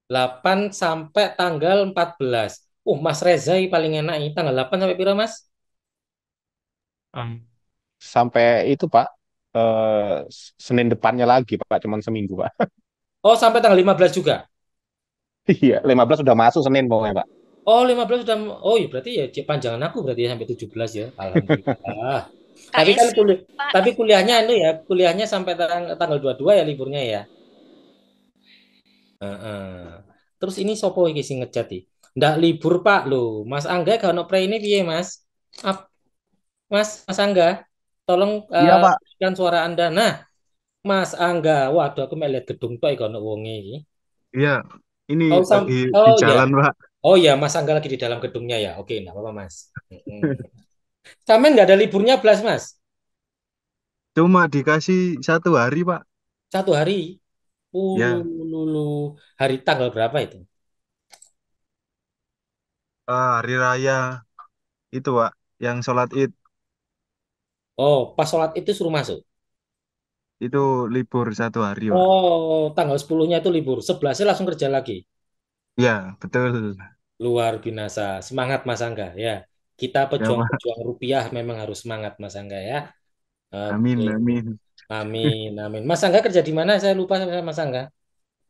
B: 8 sampai tanggal 14. Mas Reza ini paling enak ini tanggal 8 sampai piro, Mas?
D: Hmm. Sampai itu, Pak, Senin depannya lagi, Pak, cuman seminggu, Pak.
B: Oh, sampai tanggal 15 juga.
D: Iya, 15 sudah masuk Senin pokoknya, Pak.
B: Oh, 15 sudah. Oh, ya berarti ya panjangan aku berarti ya sampai 17 ya. Alhamdulillah. Tapi kan
A: KSI, Pak.
B: tapi kuliahnya itu ya, kuliahnya sampai tanggal 22 ya liburnya ya. Heeh. Terus ini sopo iki sing ngechat iki? Ndak libur Pak lo. Mas Angga gak ono pre ini piye Mas? Mas Angga, tolong
G: Iya, Pak.
B: kan suara Anda. Nah, Mas Angga, waduh aku melihat gedung tok iki ono wonge iki.
G: Iya, ini
B: Oh,
G: lagi di
B: oh ya.
G: jalan, Pak.
B: Oh ya, Mas Angga lagi di dalam gedungnya ya. Oke, enggak apa-apa, Mas. Mm-mm. Sampean nggak ada liburnya belas, Mas?
G: Cuma dikasih 1 hari, Pak.
B: 1 hari.
G: Ya,
B: Lulu. Hari tanggal berapa itu?
G: hari raya itu, Pak, yang sholat Id
B: Oh, pas sholat itu suruh masuk.
G: itu libur 1 hari, Pak.
B: Oh, tanggal 10-nya itu libur. 11-nya langsung kerja lagi.
G: Ya, betul.
B: Luar binasa. Semangat Mas Angga ya. Kita
G: Ya, Pak.
B: pejuang-pejuang rupiah memang harus semangat Mas Angga ya. Oke.
G: Amin, amin.
B: Amin, amin. Mas Angga kerja di mana? Saya lupa sama Mas Angga.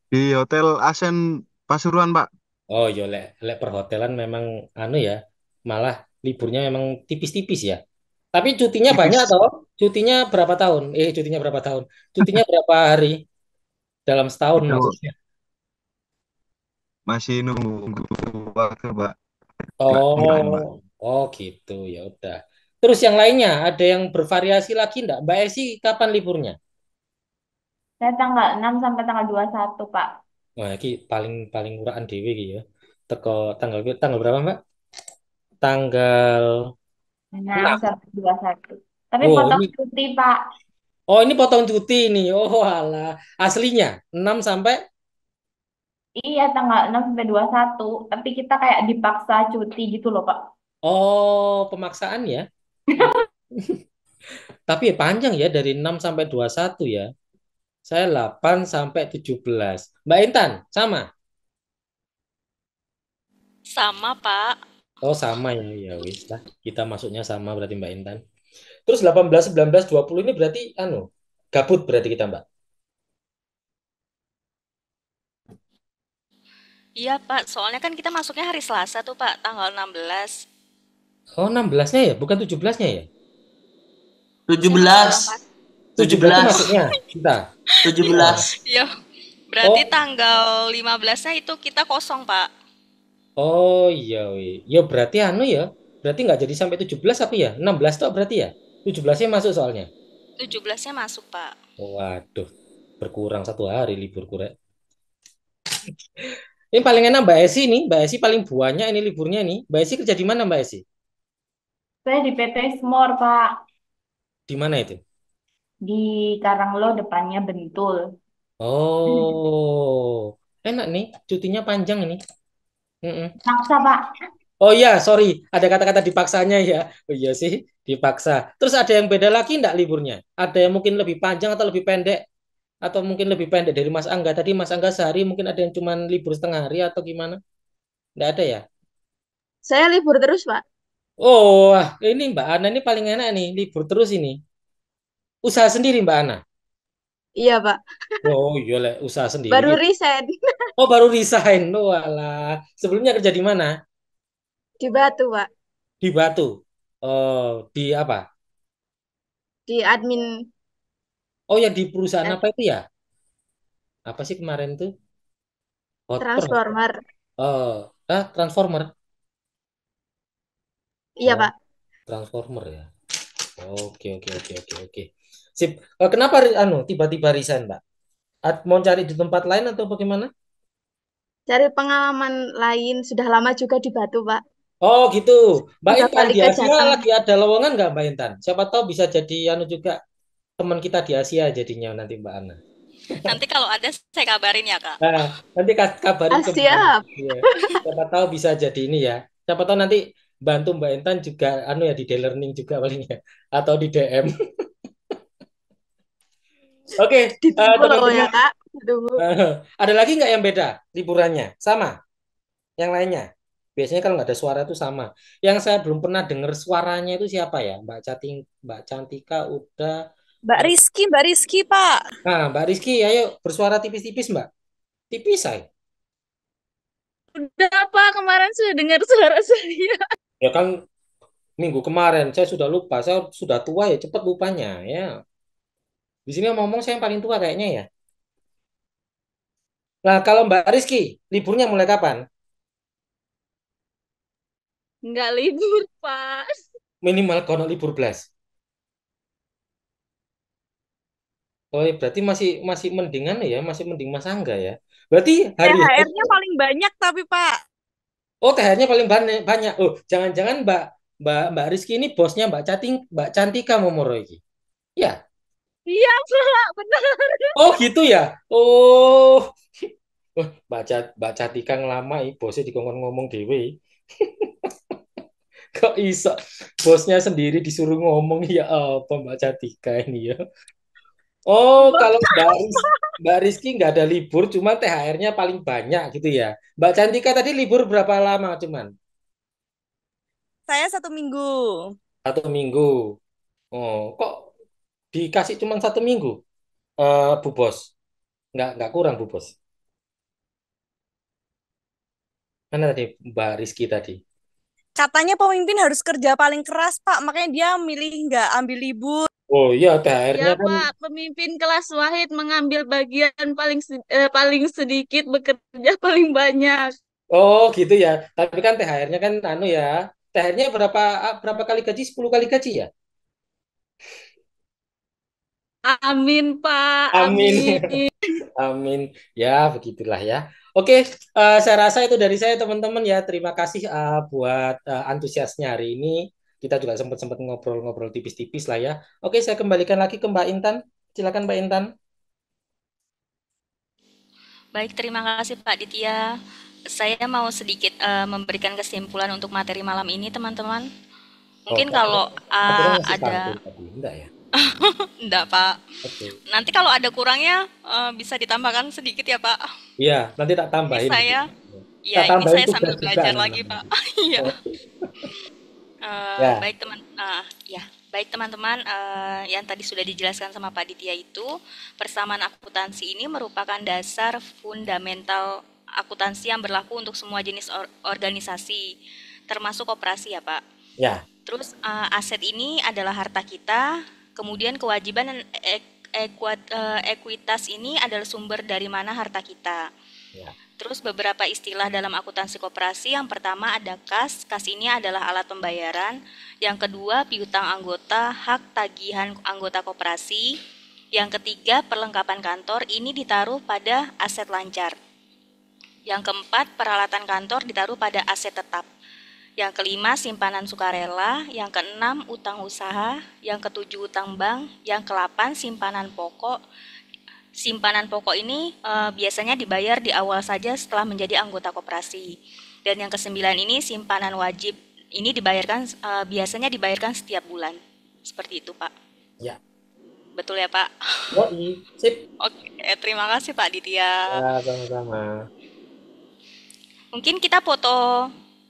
G: Di Hotel Ascent Pasuruan, Pak.
B: Oh, yo lek perhotelan memang anu ya, malah liburnya memang tipis-tipis ya. Tapi cutinya banyak
G: Tipis.
B: toh? Cutinya berapa tahun? Cutinya berapa tahun? Cutinya berapa hari dalam setahun
G: Itu
B: maksudnya?
G: masih nunggu waktu, Pak. Enggak, Pak.
B: Oh, oh gitu ya udah. Terus yang lainnya ada yang bervariasi lagi enggak? Mbak Esi kapan liburnya?
C: Saya tanggal 6 sampai tanggal 21, Pak.
B: Wah, ini paling paling murahan dewe iki ya. Teko tanggal tanggal berapa, Mbak? Tanggal
C: 6
B: 6.
C: sampai 21. Tapi
B: Wow,
C: potong
B: ini
C: cuti, Pak.
B: oh ini potong cuti nih. Oh alah. Aslinya 6 sampai
C: Iya, tanggal 6 sampai 21. Tapi kita kayak dipaksa cuti gitu loh, Pak.
B: oh pemaksaan ya. Tapi ya panjang ya dari 6 sampai 21 ya. Saya 8 sampai 17. Mbak Intan, sama?
A: Sama, Pak.
B: Oh, sama ya. Ya wis lah. Kita masuknya sama berarti Mbak Intan. Terus 18, 19, 20 ini berarti gabut berarti kita, Mbak.
A: Iya, Pak. Soalnya kan kita masuknya hari Selasa tuh, Pak, tanggal 16.
B: Oh, 16-nya ya, bukan 17-nya ya?
A: Saya nggak salah,
H: 17,
A: Pak.
B: 17 itu
H: 17,
B: masuknya kita. Oh,
H: 17.
A: Iya. Berarti
B: oh,
A: tanggal 15-nya itu kita kosong, Pak.
B: oh iya, wi. Ya berarti ya. Berarti nggak jadi sampai 17 apa ya? 16 toh berarti ya? 17-nya masuk soalnya.
A: 17-nya masuk, Pak.
B: Waduh, berkurang 1 hari liburku, Rek. Ini paling enak Mbak Esi nih. Mbak Esi paling banyak ini liburnya nih. Mbak Esi kerja di mana Mbak Esi?
E: Saya di PT Smor, Pak.
B: Di mana itu?
E: Di Karanglo depannya Bentul.
B: Oh, enak nih. Cutinya panjang ini. Mm-mm.
E: Maksa, Pak.
B: Oh iya, sorry. Ada kata-kata dipaksanya ya. Oh iya sih, dipaksa. Terus ada yang beda lagi enggak liburnya? Ada yang mungkin lebih panjang atau lebih pendek? Atau mungkin lebih pendek dari Mas Angga. Tadi Mas Angga sehari mungkin ada yang cuma libur setengah hari atau gimana? Enggak ada ya?
C: Saya libur terus, Pak.
B: Oh, wah, ini Mbak Ana ini paling enak nih. Libur terus ini. Usaha sendiri Mbak Ana.
C: Iya, Pak.
B: Oh iya lah, usaha sendiri.
C: Baru resign
B: Oh baru resign. Oh alah. Sebelumnya kerja di mana?
C: di Batu, Pak.
B: Di Batu. Oh, di apa?
C: Di admin
B: Oh ya di perusahaan
C: eh,
B: apa itu ya? Apa sih kemarin tuh? Hotpro.
C: transformer.
B: Transformer.
C: Iya,
B: Oh,
C: Pak.
B: Transformer ya. Oke, oke, oke, oke, oke. Sip. Kenapa tiba-tiba resign, Mbak? Mau cari di tempat lain atau bagaimana?
C: Cari pengalaman lain. Sudah lama juga di Batu, Pak.
B: Oh, gitu. Mbak
C: Udah
B: Intan
C: balik
B: di
C: ke
B: Asia
C: Jateng.
B: lagi ada lowongan nggak Mbak Intan? Siapa tahu bisa jadi juga teman kita di Asia jadinya nanti Mbak Ana.
A: Nanti kalau ada saya kabarin ya, Kak.
B: Nah, nanti kabarin
C: Ah,
B: ke Mbak Ana.
C: siap.
B: Iya. Siapa tahu bisa jadi ini ya. Siapa tahu nanti bantu Mbak Intan juga ya di learning juga paling ya atau di DM. Oke,
C: Ditunggu loh ya,
B: teman-teman.
C: Kak. Ditunggu.
B: Ada lagi nggak yang beda liburannya? Sama yang lainnya? Biasanya kalau nggak ada suara itu sama. Yang saya belum pernah dengar suaranya itu siapa ya? Mbak Cantika udah. Eh,
F: Mbak Rizky, Pak.
B: Nah, Mbak Rizky, ayo bersuara tipis-tipis Mbak. Tipis saya.
H: Udah Pak, kemarin sudah dengar suara saya.
B: Ya kan minggu kemarin saya sudah lupa. Saya sudah tua ya, cepat lupanya ya. Di sini ngomong saya yang paling tua kayaknya ya. Nah, kalau Mbak Rizky, liburnya mulai kapan?
H: Nggak libur, Pak.
B: Minimal kono libur belas. Oh, ya, berarti masih masih mendingan ya, masih mending Mas Angga ya. Berarti hari
F: THR-nya paling banyak tapi, Pak.
B: Oh, THR-nya paling banyak banyak. Oh, jangan-jangan Mbak Mbak Mbak Rizky ini bosnya Mbak Cantika Momoro iki. Ya.
H: Iya, Pak, benar.
B: Oh, gitu ya. Oh. Mbak Cantika ngelama bosnya dikongkon ngomong dewe. Kok iso bosnya sendiri disuruh ngomong ya apa Mbak Cantika ini ya. Oh, kalau Mbak Rizky nggak ada libur, cuma THR-nya paling banyak gitu ya. Mbak Cantika tadi libur berapa lama cuman?
F: Saya 1 minggu.
B: 1 minggu. Oh, kok dikasih cuma 1 minggu? Bu Bos, nggak kurang Bu Bos. Mana tadi Mbak Rizky tadi?
F: Katanya pemimpin harus kerja paling keras, Pak. Makanya dia milih nggak ambil libur.
B: Oh iya,
H: Iya,
B: THR-nya kan.
H: Pak, pemimpin kelas Wahid mengambil bagian paling sedikit, bekerja paling banyak.
B: Oh gitu ya. Tapi kan THR-nya kan ya. THR-nya berapa kali gaji? 10 kali gaji ya?
H: Amin, Pak,
B: Amin.
H: amin.
B: Amin. Ya, begitulah ya. Oke, saya rasa itu dari saya teman-teman ya. Terima kasih buat antusiasnya hari ini. Kita juga sempat-sempat ngobrol-ngobrol tipis-tipis lah ya. Oke, saya kembalikan lagi ke Mbak Intan. Silakan Mbak Intan.
A: Baik, terima kasih Pak Ditya. Saya mau sedikit memberikan kesimpulan untuk materi malam ini, teman-teman.
B: Oh,
A: Mungkin kalau
B: aturan masih
A: ada,
B: pantun tadi. Enggak ya?
A: enggak Pak.
B: Oke.
A: Nanti kalau ada kurangnya bisa ditambahkan sedikit ya Pak.
B: Iya, nanti tak
A: Ini
B: tambahin.
A: saya,
B: Tak
A: ya ini
B: tambahin
A: saya sambil
B: tugas juga
A: belajar
B: nih,
A: lagi
B: Mbak.
A: Pak. Iya.
B: Ya,
A: Baik teman-teman, yang tadi sudah dijelaskan sama Pak Ditya itu, persamaan akuntansi ini merupakan dasar fundamental akuntansi yang berlaku untuk semua jenis organisasi, termasuk koperasi ya Pak.
B: ya,
A: Terus aset ini adalah harta kita, kemudian kewajiban dan ekuitas ini adalah sumber dari mana harta kita.
B: Ya.
A: Terus beberapa istilah dalam akuntansi koperasi. Yang pertama ada kas. Kas ini adalah alat pembayaran. Yang kedua piutang anggota, hak tagihan anggota koperasi. Yang ketiga perlengkapan kantor, ini ditaruh pada aset lancar. Yang keempat peralatan kantor ditaruh pada aset tetap. Yang kelima simpanan sukarela. Yang keenam utang usaha. Yang ketujuh utang bank. Yang ke-8 simpanan pokok. Simpanan pokok ini biasanya dibayar di awal saja setelah menjadi anggota koperasi. Dan yang ke-9 ini simpanan wajib. Ini dibayarkan biasanya dibayarkan setiap bulan. Seperti itu, Pak.
B: Ya.
A: Betul ya, Pak?
B: Yoi, sip.
A: Oke, terima kasih Pak Ditya.
B: Ya, sama-sama.
A: Mungkin kita foto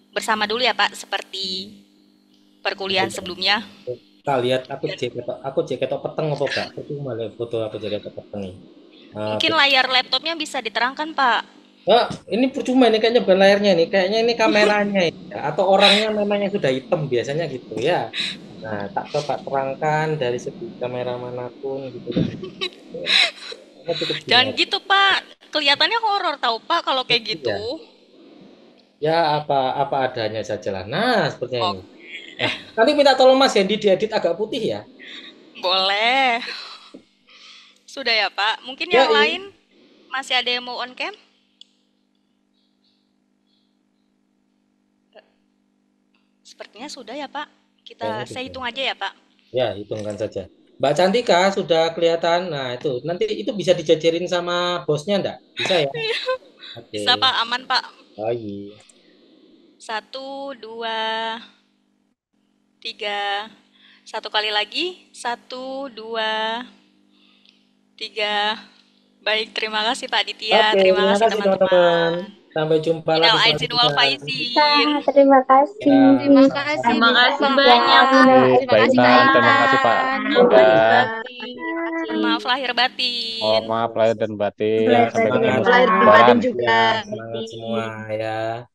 A: bersama dulu ya, Pak, seperti perkuliahan sebelumnya.
B: Kita lihat aku jaket peteng apa, Pak? Percuma lihat foto aku jaket peteng ini.
A: Mungkin layar laptopnya bisa diterangkan, Pak.
B: Ini percuma, ini kayaknya bukan layarnya nih, kayaknya ini kameranya ya. Atau orangnya memang yang sudah hitam biasanya gitu ya. Nah, tak coba terangkan dari segi kamera manapun gitu kan.
A: Jangan gitu, Pak. Kelihatannya horor tahu, Pak, kalau kayak gitu.
B: Ya, apa adanya saja lah. Nah, sepertinya ini. Nah, nanti minta tolong Mas Hendy diedit agak putih ya.
A: Boleh. Sudah ya, Pak. Mungkin yang lain masih ada yang mau on cam? Sepertinya sudah ya, Pak. Saya hitung aja ya, Pak.
B: Ya, hitungkan saja. Mbak Cantika sudah kelihatan. Nah, itu nanti itu bisa dijajarin sama bosnya enggak? Bisa ya?
A: Bisa, Pak. Aman, Pak.
B: Oh iya.
A: 1, 2, 3. Satu kali lagi. 1, 2, 3. Baik, terima kasih Pak Ditya. Terima kasih teman-teman.
B: Sampai jumpa lagi.
A: Minal aizin wal faizin.
C: Terima kasih.
H: Terima kasih.
E: Terima kasih
H: Pak.
E: banyak.
H: Terima kasih Kak
D: Terima kasih Pak.
A: Maaf lahir batin.
D: Oh, maaf lahir dan batin.
C: Lahir
D: Sampai ketemu
C: batin
D: lebaran.
C: juga.
B: Semangat semua ya.